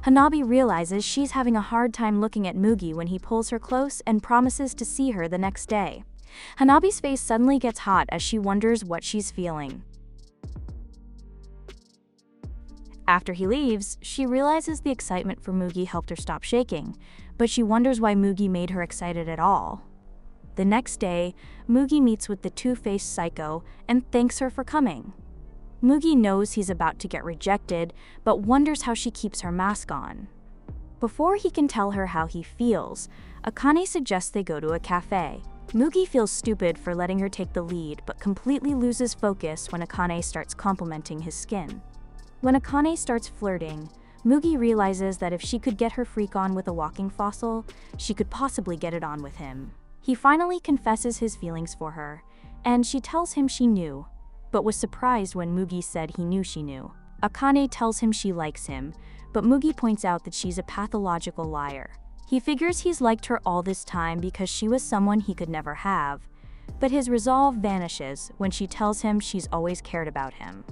Hanabi realizes she's having a hard time looking at Mugi when he pulls her close and promises to see her the next day. Hanabi's face suddenly gets hot as she wonders what she's feeling. After he leaves, she realizes the excitement for Mugi helped her stop shaking, but she wonders why Mugi made her excited at all. The next day, Mugi meets with the two-faced psycho and thanks her for coming. Mugi knows he's about to get rejected, but wonders how she keeps her mask on. Before he can tell her how he feels, Akane suggests they go to a cafe. Mugi feels stupid for letting her take the lead, but completely loses focus when Akane starts complimenting his skin. When Akane starts flirting, Mugi realizes that if she could get her freak on with a walking fossil, she could possibly get it on with him. He finally confesses his feelings for her, and she tells him she knew, but was surprised when Mugi said he knew she knew. Akane tells him she likes him, but Mugi points out that she's a pathological liar. He figures he's liked her all this time because she was someone he could never have, but his resolve vanishes when she tells him she's always cared about him.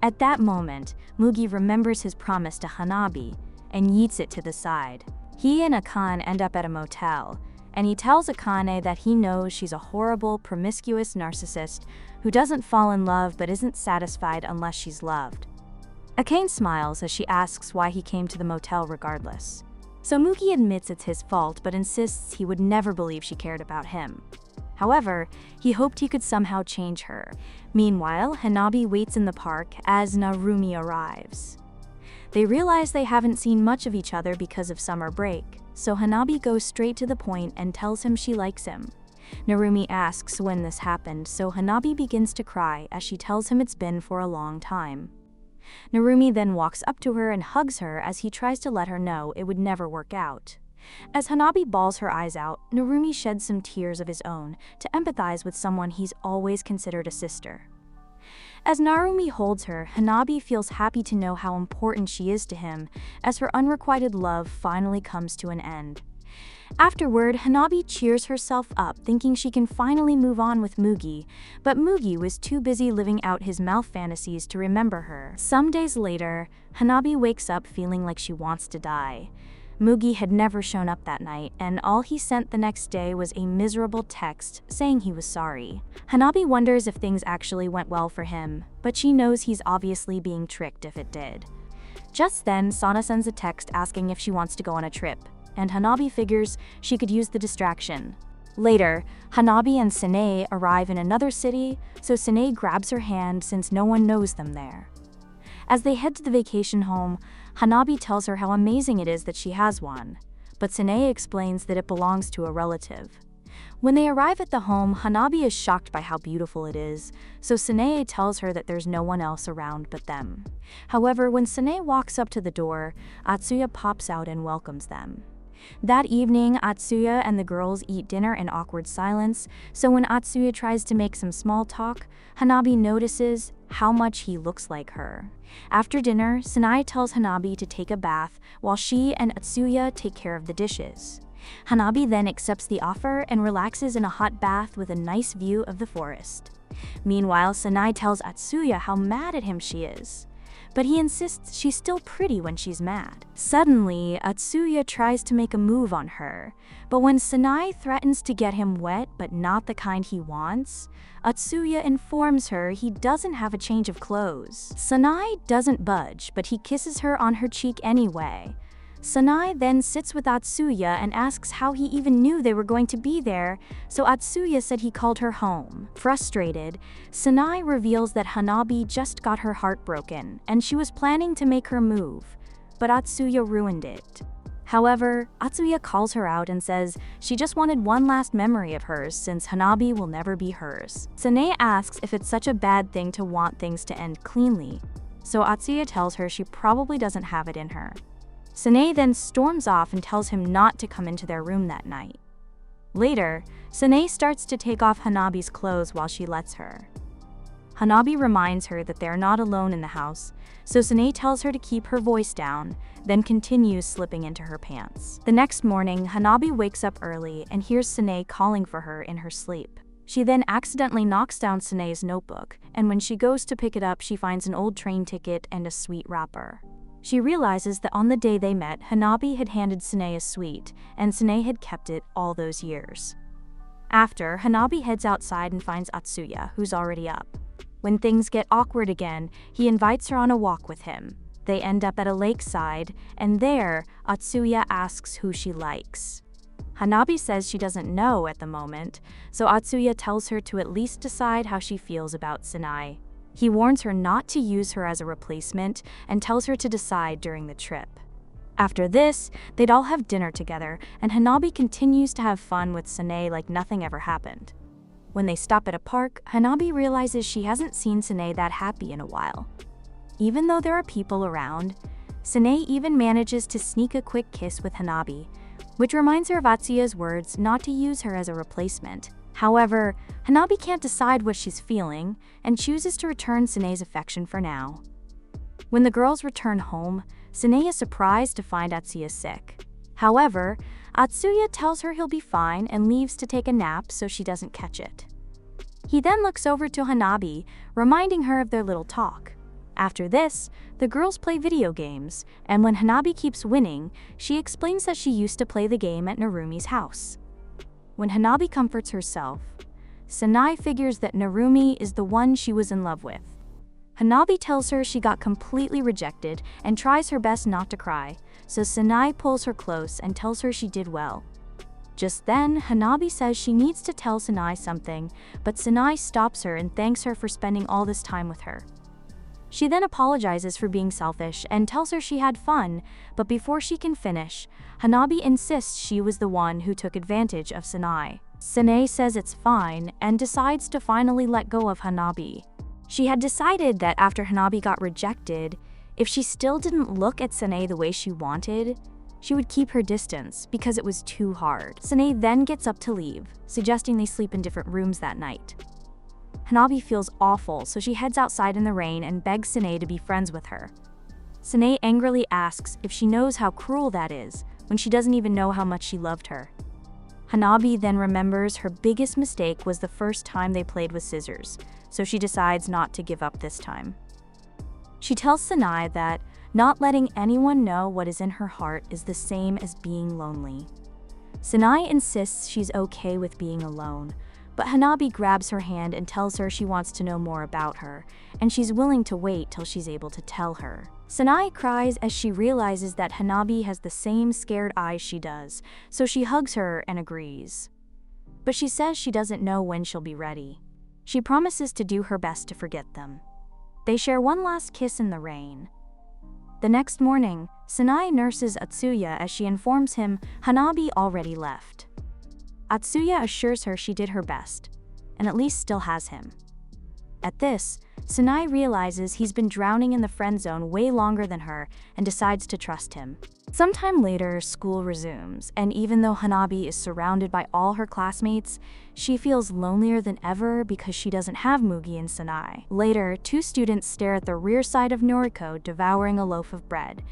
At that moment, Mugi remembers his promise to Hanabi and yeets it to the side. He and Akane end up at a motel, and he tells Akane that he knows she's a horrible, promiscuous narcissist who doesn't fall in love but isn't satisfied unless she's loved. Akane smiles as she asks why he came to the motel regardless. So Mugi admits it's his fault but insists he would never believe she cared about him. However, he hoped he could somehow change her. Meanwhile, Hanabi waits in the park as Narumi arrives. They realize they haven't seen much of each other because of summer break, so Hanabi goes straight to the point and tells him she likes him. Narumi asks when this happened, so Hanabi begins to cry as she tells him it's been for a long time. Narumi then walks up to her and hugs her as he tries to let her know it would never work out. As Hanabi bawls her eyes out, Narumi sheds some tears of his own to empathize with someone he's always considered a sister. As Narumi holds her, Hanabi feels happy to know how important she is to him as her unrequited love finally comes to an end. Afterward, Hanabi cheers herself up thinking she can finally move on with Mugi, but Mugi was too busy living out his mouth fantasies to remember her. Some days later, Hanabi wakes up feeling like she wants to die. Mugi had never shown up that night, and all he sent the next day was a miserable text saying he was sorry. Hanabi wonders if things actually went well for him, but she knows he's obviously being tricked if it did. Just then, Sana sends a text asking if she wants to go on a trip, and Hanabi figures she could use the distraction. Later, Hanabi and Sanae arrive in another city, so Sanae grabs her hand since no one knows them there. As they head to the vacation home, Hanabi tells her how amazing it is that she has one, but Sanae explains that it belongs to a relative. When they arrive at the home, Hanabi is shocked by how beautiful it is, so Sanae tells her that there's no one else around but them. However, when Sanae walks up to the door, Atsuya pops out and welcomes them. That evening, Atsuya and the girls eat dinner in awkward silence, so when Atsuya tries to make some small talk, Hanabi notices how much he looks like her. After dinner, Sanae tells Hanabi to take a bath while she and Atsuya take care of the dishes. Hanabi then accepts the offer and relaxes in a hot bath with a nice view of the forest. Meanwhile, Sanae tells Atsuya how mad at him she is, but he insists she's still pretty when she's mad. Suddenly, Atsuya tries to make a move on her, but when Sanae threatens to get him wet but not the kind he wants, Atsuya informs her he doesn't have a change of clothes. Sanae doesn't budge, but he kisses her on her cheek anyway. Sanae then sits with Atsuya and asks how he even knew they were going to be there, so Atsuya said he called her home. Frustrated, Sanae reveals that Hanabi just got her heart broken, and she was planning to make her move, but Atsuya ruined it. However, Atsuya calls her out and says she just wanted one last memory of hers since Hanabi will never be hers. Sanae asks if it's such a bad thing to want things to end cleanly, so Atsuya tells her she probably doesn't have it in her. Sanae then storms off and tells him not to come into their room that night. Later, Sanae starts to take off Hanabi's clothes while she lets her. Hanabi reminds her that they are not alone in the house, so Sanae tells her to keep her voice down, then continues slipping into her pants. The next morning, Hanabi wakes up early and hears Sanae calling for her in her sleep. She then accidentally knocks down Sanae's notebook, and when she goes to pick it up, she finds an old train ticket and a sweet wrapper. She realizes that on the day they met, Hanabi had handed Sanae a sweet, and Sanae had kept it all those years. After, Hanabi heads outside and finds Atsuya, who's already up. When things get awkward again, he invites her on a walk with him. They end up at a lakeside, and there, Atsuya asks who she likes. Hanabi says she doesn't know at the moment, so Atsuya tells her to at least decide how she feels about Sanae. He warns her not to use her as a replacement and tells her to decide during the trip. After this, they'd all have dinner together, and Hanabi continues to have fun with Sanae like nothing ever happened. When they stop at a park, Hanabi realizes she hasn't seen Sanae that happy in a while. Even though there are people around, Sanae even manages to sneak a quick kiss with Hanabi, which reminds her of Atsuya's words not to use her as a replacement. However, Hanabi can't decide what she's feeling and chooses to return Sanae's affection for now. When the girls return home, Sanae is surprised to find Atsuya sick. However, Atsuya tells her he'll be fine and leaves to take a nap so she doesn't catch it. He then looks over to Hanabi, reminding her of their little talk. After this, the girls play video games, and when Hanabi keeps winning, she explains that she used to play the game at Narumi's house. When Hanabi comforts herself, Sanae figures that Narumi is the one she was in love with. Hanabi tells her she got completely rejected and tries her best not to cry, so Sanae pulls her close and tells her she did well. Just then, Hanabi says she needs to tell Sanae something, but Sanae stops her and thanks her for spending all this time with her. She then apologizes for being selfish and tells her she had fun, but before she can finish, Hanabi insists she was the one who took advantage of Sanae. Sanae says it's fine and decides to finally let go of Hanabi. She had decided that after Hanabi got rejected, if she still didn't look at Sanae the way she wanted, she would keep her distance because it was too hard. Sanae then gets up to leave, suggesting they sleep in different rooms that night. Hanabi feels awful, so she heads outside in the rain and begs Sanae to be friends with her. Sanae angrily asks if she knows how cruel that is, when she doesn't even know how much she loved her. Hanabi then remembers her biggest mistake was the first time they played with scissors, so she decides not to give up this time. She tells Sanae that Not letting anyone know what is in her heart is the same as being lonely. Sanai insists she's okay with being alone, but Hanabi grabs her hand and tells her she wants to know more about her, and she's willing to wait till she's able to tell her. Sanai cries as she realizes that Hanabi has the same scared eyes she does, so she hugs her and agrees. But she says she doesn't know when she'll be ready. She promises to do her best to forget them. They share one last kiss in the rain. The next morning, Sanai nurses Atsuya as she informs him Hanabi already left. Atsuya assures her she did her best, and at least still has him. At this, Sanai realizes he's been drowning in the friend zone way longer than her and decides to trust him. Sometime later, school resumes, and even though Hanabi is surrounded by all her classmates, she feels lonelier than ever because she doesn't have Mugi and Sanai. Later, two students stare at the rear side of Noriko devouring a loaf of bread.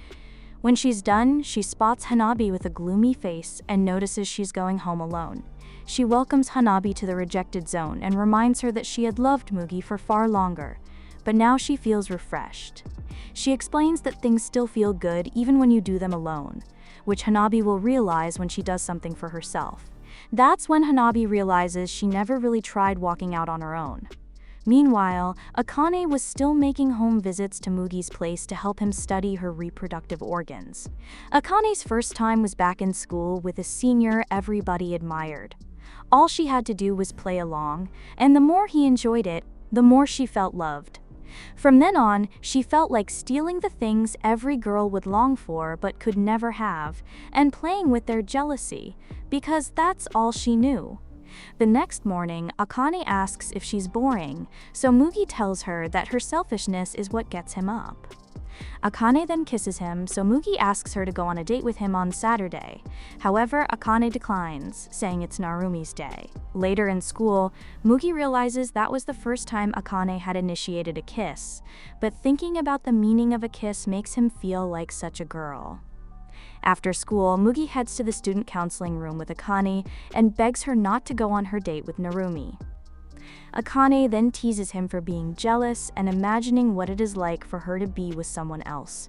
When she's done, she spots Hanabi with a gloomy face and notices she's going home alone. She welcomes Hanabi to the rejected zone and reminds her that she had loved Mugi for far longer, but now she feels refreshed. She explains that things still feel good even when you do them alone, which Hanabi will realize when she does something for herself. That's when Hanabi realizes she never really tried walking out on her own. Meanwhile, Akane was still making home visits to Mugi's place to help him study her reproductive organs. Akane's first time was back in school with a senior everybody admired. All she had to do was play along, and the more he enjoyed it, the more she felt loved. From then on, she felt like stealing the things every girl would long for but could never have, and playing with their jealousy, because that's all she knew. The next morning, Akane asks if she's boring, so Mugi tells her that her selfishness is what gets him up. Akane then kisses him, so Mugi asks her to go on a date with him on Saturday. However, Akane declines, saying it's Narumi's day. Later in school, Mugi realizes that was the first time Akane had initiated a kiss, but thinking about the meaning of a kiss makes him feel like such a girl. After school, Mugi heads to the student counseling room with Akane and begs her not to go on her date with Narumi. Akane then teases him for being jealous and imagining what it is like for her to be with someone else.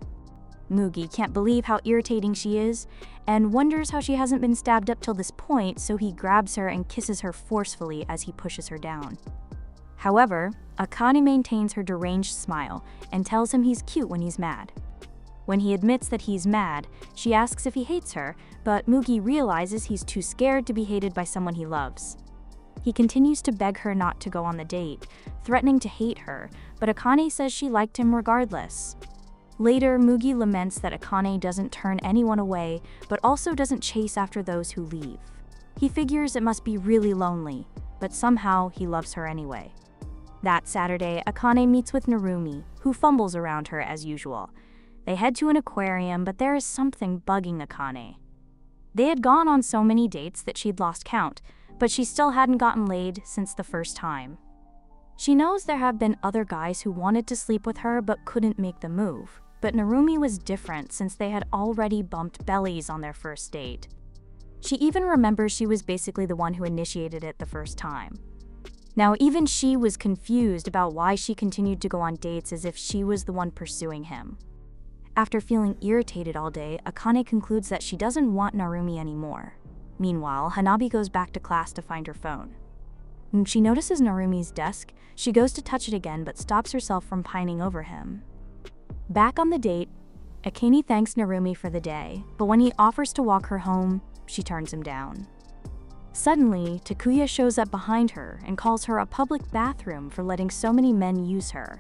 Mugi can't believe how irritating she is and wonders how she hasn't been stabbed up till this point, so he grabs her and kisses her forcefully as he pushes her down. However, Akane maintains her deranged smile and tells him he's cute when he's mad. When he admits that he's mad, she asks if he hates her, but Mugi realizes he's too scared to be hated by someone he loves. He continues to beg her not to go on the date, threatening to hate her, but Akane says she liked him regardless. Later, Mugi laments that Akane doesn't turn anyone away, but also doesn't chase after those who leave. He figures it must be really lonely, but somehow he loves her anyway. That Saturday, Akane meets with Narumi, who fumbles around her as usual. They head to an aquarium, but there is something bugging Akane. They had gone on so many dates that she'd lost count, but she still hadn't gotten laid since the first time. She knows there have been other guys who wanted to sleep with her but couldn't make the move, but Narumi was different since they had already bumped bellies on their first date. She even remembers she was basically the one who initiated it the first time. Now even she was confused about why she continued to go on dates as if she was the one pursuing him. After feeling irritated all day, Akane concludes that she doesn't want Narumi anymore. Meanwhile, Hanabi goes back to class to find her phone. When she notices Narumi's desk, she goes to touch it again but stops herself from pining over him. Back on the date, Akane thanks Narumi for the day, but when he offers to walk her home, she turns him down. Suddenly, Takuya shows up behind her and calls her a public bathroom for letting so many men use her.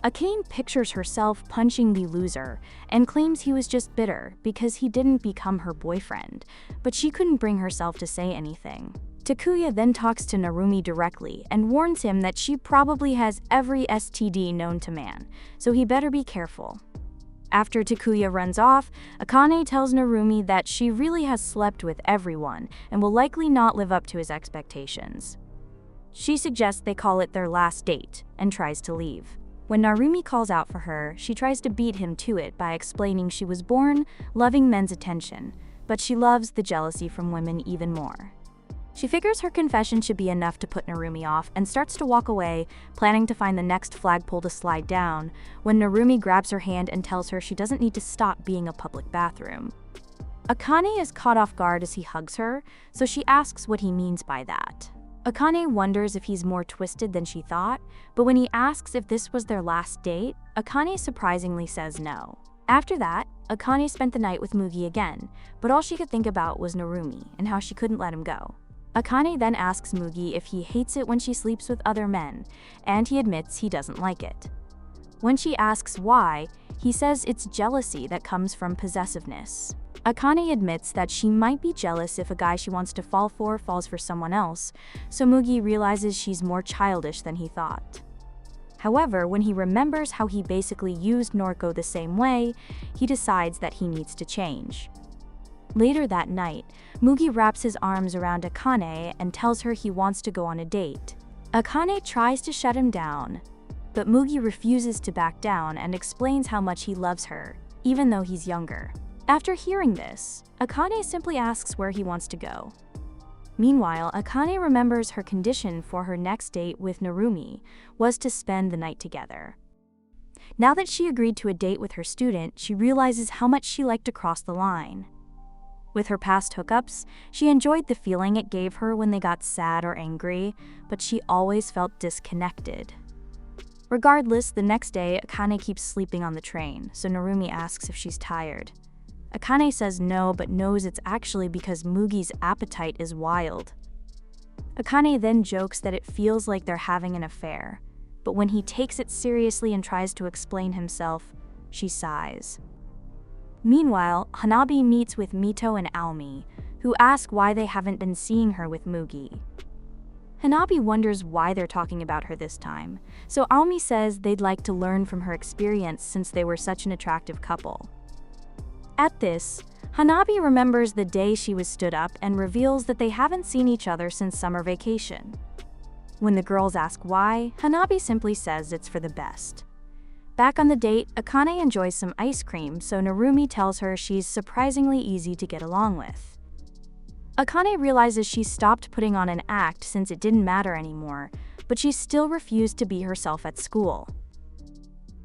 Akane pictures herself punching the loser and claims he was just bitter because he didn't become her boyfriend, but she couldn't bring herself to say anything. Takuya then talks to Narumi directly and warns him that she probably has every STD known to man, so he better be careful. After Takuya runs off, Akane tells Narumi that she really has slept with everyone and will likely not live up to his expectations. She suggests they call it their last date and tries to leave. When Narumi calls out for her, she tries to beat him to it by explaining she was born loving men's attention, but she loves the jealousy from women even more. She figures her confession should be enough to put Narumi off and starts to walk away, planning to find the next flagpole to slide down, when Narumi grabs her hand and tells her she doesn't need to stop being a public bathroom. Akane is caught off guard as he hugs her, so she asks what he means by that. Akane wonders if he's more twisted than she thought, but when he asks if this was their last date, Akane surprisingly says no. After that, Akane spent the night with Mugi again, but all she could think about was Narumi and how she couldn't let him go. Akane then asks Mugi if he hates it when she sleeps with other men, and he admits he doesn't like it. When she asks why, he says it's jealousy that comes from possessiveness. Akane admits that she might be jealous if a guy she wants to fall for falls for someone else, so Mugi realizes she's more childish than he thought. However, when he remembers how he basically used Noriko the same way, he decides that he needs to change. Later that night, Mugi wraps his arms around Akane and tells her he wants to go on a date. Akane tries to shut him down, but Mugi refuses to back down and explains how much he loves her, even though he's younger. After hearing this, Akane simply asks where he wants to go. Meanwhile, Akane remembers her condition for her next date with Narumi was to spend the night together. Now that she agreed to a date with her student, she realizes how much she liked to cross the line. With her past hookups, she enjoyed the feeling it gave her when they got sad or angry, but she always felt disconnected. Regardless, the next day, Akane keeps sleeping on the train, so Narumi asks if she's tired. Akane says no, but knows it's actually because Mugi's appetite is wild. Akane then jokes that it feels like they're having an affair, but when he takes it seriously and tries to explain himself, she sighs. Meanwhile, Hanabi meets with Mito and Aomi, who ask why they haven't been seeing her with Mugi. Hanabi wonders why they're talking about her this time, so Aomi says they'd like to learn from her experience since they were such an attractive couple. At this, Hanabi remembers the day she was stood up and reveals that they haven't seen each other since summer vacation. When the girls ask why, Hanabi simply says it's for the best. Back on the date, Akane enjoys some ice cream, so Narumi tells her she's surprisingly easy to get along with. Akane realizes she stopped putting on an act since it didn't matter anymore, but she still refused to be herself at school.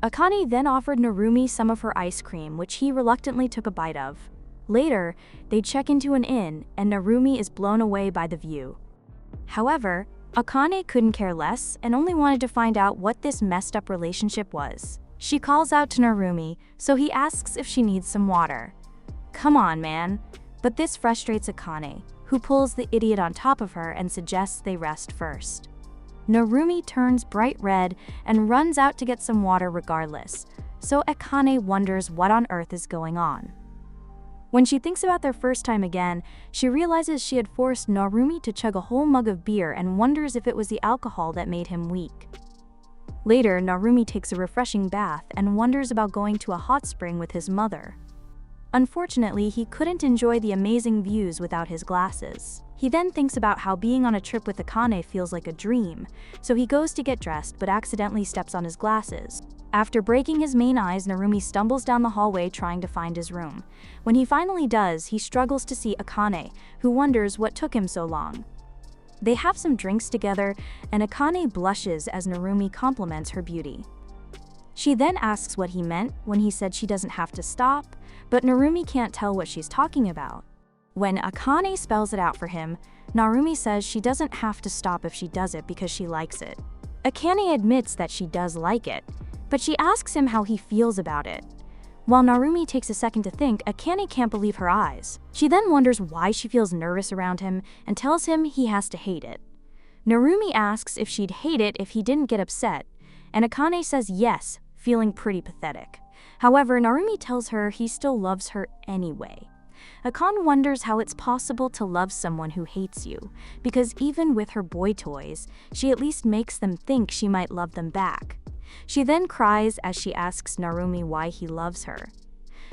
Akane then offered Narumi some of her ice cream, which he reluctantly took a bite of. Later, they check into an inn, and Narumi is blown away by the view. However, Akane couldn't care less and only wanted to find out what this messed up relationship was. She calls out to Narumi, so he asks if she needs some water. Come on, man. But this frustrates Akane, who pulls the idiot on top of her and suggests they rest first. Narumi turns bright red and runs out to get some water regardless, so Akane wonders what on earth is going on. When she thinks about their first time again, she realizes she had forced Narumi to chug a whole mug of beer and wonders if it was the alcohol that made him weak. Later, Narumi takes a refreshing bath and wonders about going to a hot spring with his mother. Unfortunately, he couldn't enjoy the amazing views without his glasses. He then thinks about how being on a trip with Akane feels like a dream, so he goes to get dressed but accidentally steps on his glasses. After breaking his main eyes, Narumi stumbles down the hallway trying to find his room. When he finally does, he struggles to see Akane, who wonders what took him so long. They have some drinks together, and Akane blushes as Narumi compliments her beauty. She then asks what he meant when he said she doesn't have to stop, but Narumi can't tell what she's talking about. When Akane spells it out for him, Narumi says she doesn't have to stop if she does it because she likes it. Akane admits that she does like it, but she asks him how he feels about it. While Narumi takes a second to think, Akane can't believe her eyes. She then wonders why she feels nervous around him and tells him he has to hate it. Narumi asks if she'd hate it if he didn't get upset, and Akane says yes, feeling pretty pathetic. However, Narumi tells her he still loves her anyway. Akane wonders how it's possible to love someone who hates you, because even with her boy toys, she at least makes them think she might love them back. She then cries as she asks Narumi why he loves her.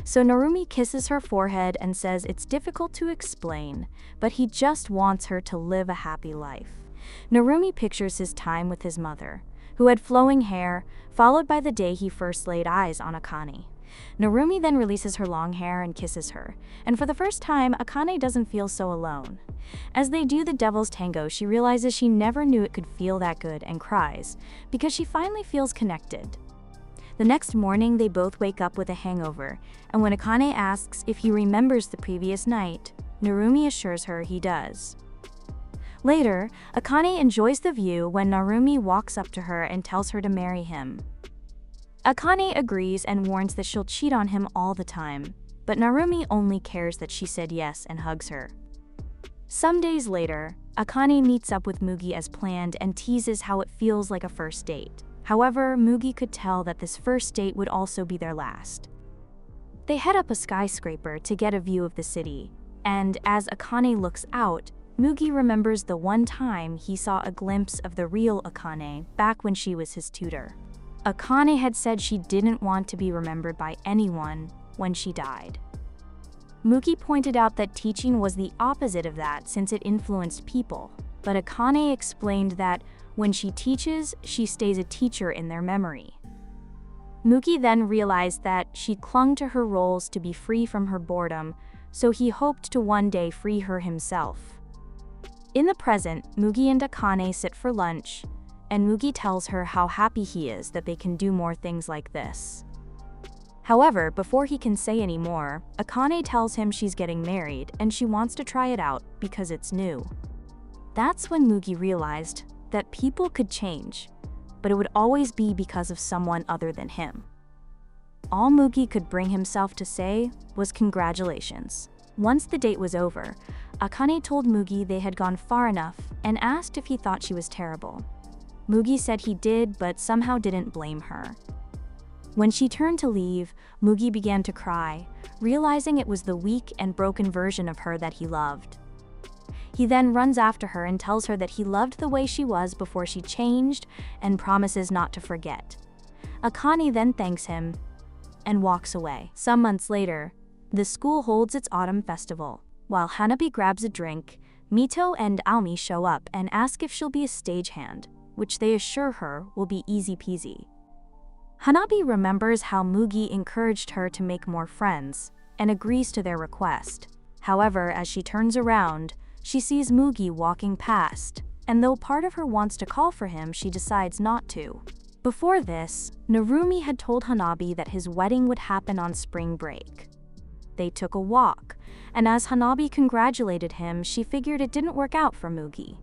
So Narumi kisses her forehead and says it's difficult to explain, but he just wants her to live a happy life. Narumi pictures his time with his mother, who had flowing hair, followed by the day he first laid eyes on Akane. Narumi then releases her long hair and kisses her, and for the first time, Akane doesn't feel so alone. As they do the devil's tango, she realizes she never knew it could feel that good and cries, because she finally feels connected. The next morning, they both wake up with a hangover, and when Akane asks if he remembers the previous night, Narumi assures her he does. Later, Akane enjoys the view when Narumi walks up to her and tells her to marry him. Akane agrees and warns that she'll cheat on him all the time, but Narumi only cares that she said yes and hugs her. Some days later, Akane meets up with Mugi as planned and teases how it feels like a first date. However, Mugi could tell that this first date would also be their last. They head up a skyscraper to get a view of the city, and as Akane looks out, Mugi remembers the one time he saw a glimpse of the real Akane back when she was his tutor. Akane had said she didn't want to be remembered by anyone when she died. Mugi pointed out that teaching was the opposite of that since it influenced people, but Akane explained that when she teaches, she stays a teacher in their memory. Mugi then realized that she clung to her roles to be free from her boredom, so he hoped to one day free her himself. In the present, Mugi and Akane sit for lunch, and Mugi tells her how happy he is that they can do more things like this. However, before he can say any more, Akane tells him she's getting married and she wants to try it out because it's new. That's when Mugi realized that people could change, but it would always be because of someone other than him. All Mugi could bring himself to say was congratulations. Once the date was over, Akane told Mugi they had gone far enough and asked if he thought she was terrible. Mugi said he did, but somehow didn't blame her. When she turned to leave, Mugi began to cry, realizing it was the weak and broken version of her that he loved. He then runs after her and tells her that he loved the way she was before she changed and promises not to forget. Akane then thanks him and walks away. Some months later, the school holds its autumn festival. While Hanabi grabs a drink, Mito and Aomi show up and ask if she'll be a stagehand, which they assure her will be easy peasy. Hanabi remembers how Mugi encouraged her to make more friends and agrees to their request. However, as she turns around, she sees Mugi walking past, and though part of her wants to call for him, she decides not to. Before this, Narumi had told Hanabi that his wedding would happen on spring break. They took a walk, and as Hanabi congratulated him, she figured it didn't work out for Mugi.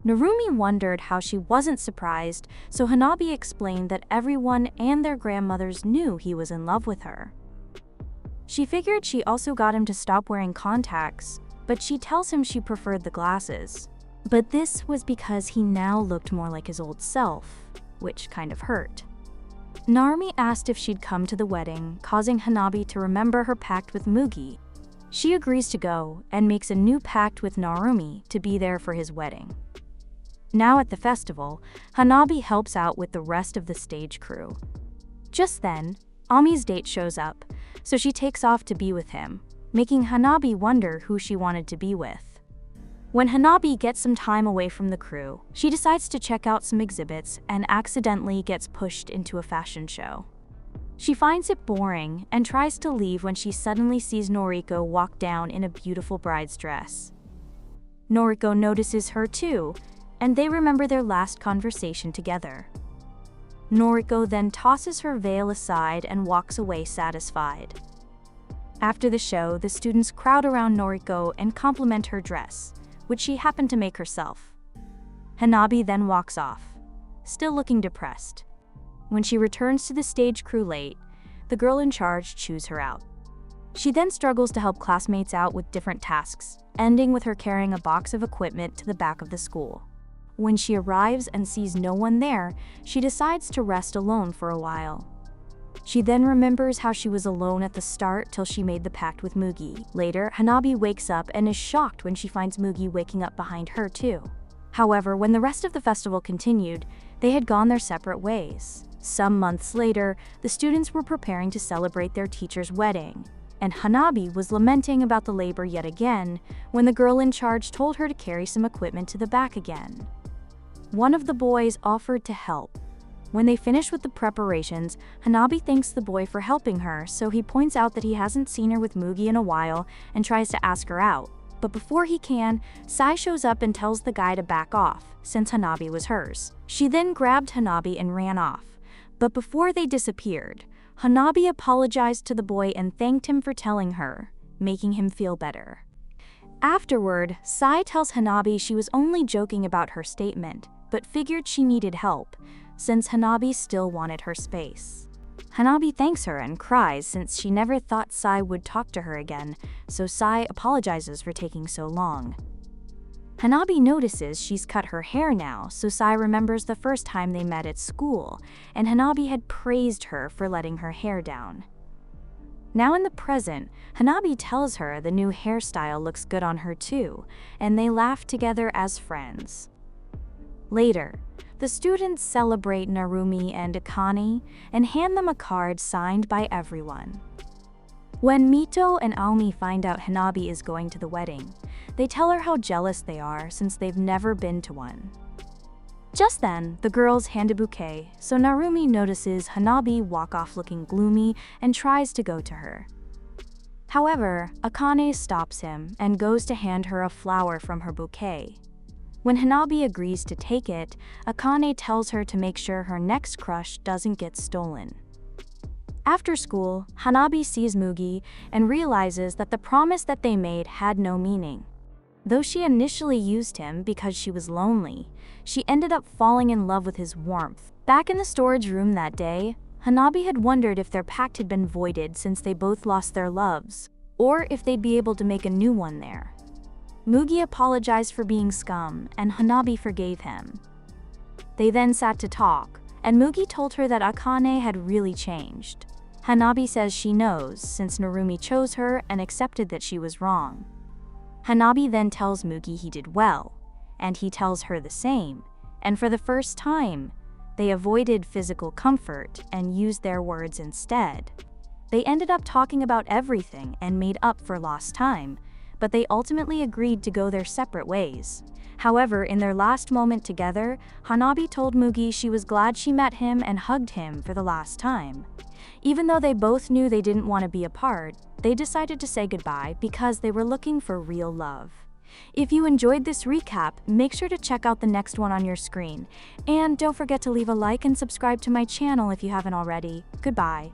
Narumi wondered how she wasn't surprised, so Hanabi explained that everyone and their grandmothers knew he was in love with her. She figured she also got him to stop wearing contacts, but she tells him she preferred the glasses. But this was because he now looked more like his old self, which kind of hurt. Narumi asked if she'd come to the wedding, causing Hanabi to remember her pact with Mugi. She agrees to go and makes a new pact with Narumi to be there for his wedding. Now at the festival, Hanabi helps out with the rest of the stage crew. Just then, Ami's date shows up, so she takes off to be with him, making Hanabi wonder who she wanted to be with. When Hanabi gets some time away from the crew, she decides to check out some exhibits and accidentally gets pushed into a fashion show. She finds it boring and tries to leave when she suddenly sees Noriko walk down in a beautiful bride's dress. Noriko notices her too, and they remember their last conversation together. Noriko then tosses her veil aside and walks away satisfied. After the show, the students crowd around Noriko and compliment her dress, which she happened to make herself. Hanabi then walks off, still looking depressed. When she returns to the stage crew late, the girl in charge chews her out. She then struggles to help classmates out with different tasks, ending with her carrying a box of equipment to the back of the school. When she arrives and sees no one there, she decides to rest alone for a while. She then remembers how she was alone at the start till she made the pact with Mugi. Later, Hanabi wakes up and is shocked when she finds Mugi waking up behind her too. However, when the rest of the festival continued, they had gone their separate ways. Some months later, the students were preparing to celebrate their teacher's wedding, and Hanabi was lamenting about the labor yet again when the girl in charge told her to carry some equipment to the back again. One of the boys offered to help, When they finish with the preparations, Hanabi thanks the boy for helping her, so he points out that he hasn't seen her with Mugi in a while and tries to ask her out. But before he can, Sai shows up and tells the guy to back off, since Hanabi was hers. She then grabbed Hanabi and ran off. But before they disappeared, Hanabi apologized to the boy and thanked him for telling her, making him feel better. Afterward, Sai tells Hanabi she was only joking about her statement, but figured she needed help, since Hanabi still wanted her space. Hanabi thanks her and cries since she never thought Sai would talk to her again, so Sai apologizes for taking so long. Hanabi notices she's cut her hair now, so Sai remembers the first time they met at school, and Hanabi had praised her for letting her hair down. Now in the present, Hanabi tells her the new hairstyle looks good on her too, and they laugh together as friends. Later, the students celebrate Narumi and Akane and hand them a card signed by everyone. When Mito and Aomi find out Hanabi is going to the wedding, they tell her how jealous they are since they've never been to one. Just then, the girls hand a bouquet, so Narumi notices Hanabi walk off looking gloomy and tries to go to her. However, Akane stops him and goes to hand her a flower from her bouquet. When Hanabi agrees to take it, Akane tells her to make sure her next crush doesn't get stolen. After school, Hanabi sees Mugi and realizes that the promise that they made had no meaning. Though she initially used him because she was lonely, she ended up falling in love with his warmth. Back in the storage room that day, Hanabi had wondered if their pact had been voided since they both lost their loves, or if they'd be able to make a new one there. Mugi apologized for being scum, and Hanabi forgave him. They then sat to talk, and Mugi told her that Akane had really changed. Hanabi says she knows, since Narumi chose her and accepted that she was wrong. Hanabi then tells Mugi he did well, and he tells her the same, and for the first time, they avoided physical comfort and used their words instead. They ended up talking about everything and made up for lost time, but they ultimately agreed to go their separate ways. However, in their last moment together, Hanabi told Mugi she was glad she met him and hugged him for the last time. Even though they both knew they didn't want to be apart, they decided to say goodbye because they were looking for real love. If you enjoyed this recap, make sure to check out the next one on your screen. And don't forget to leave a like and subscribe to my channel if you haven't already. Goodbye.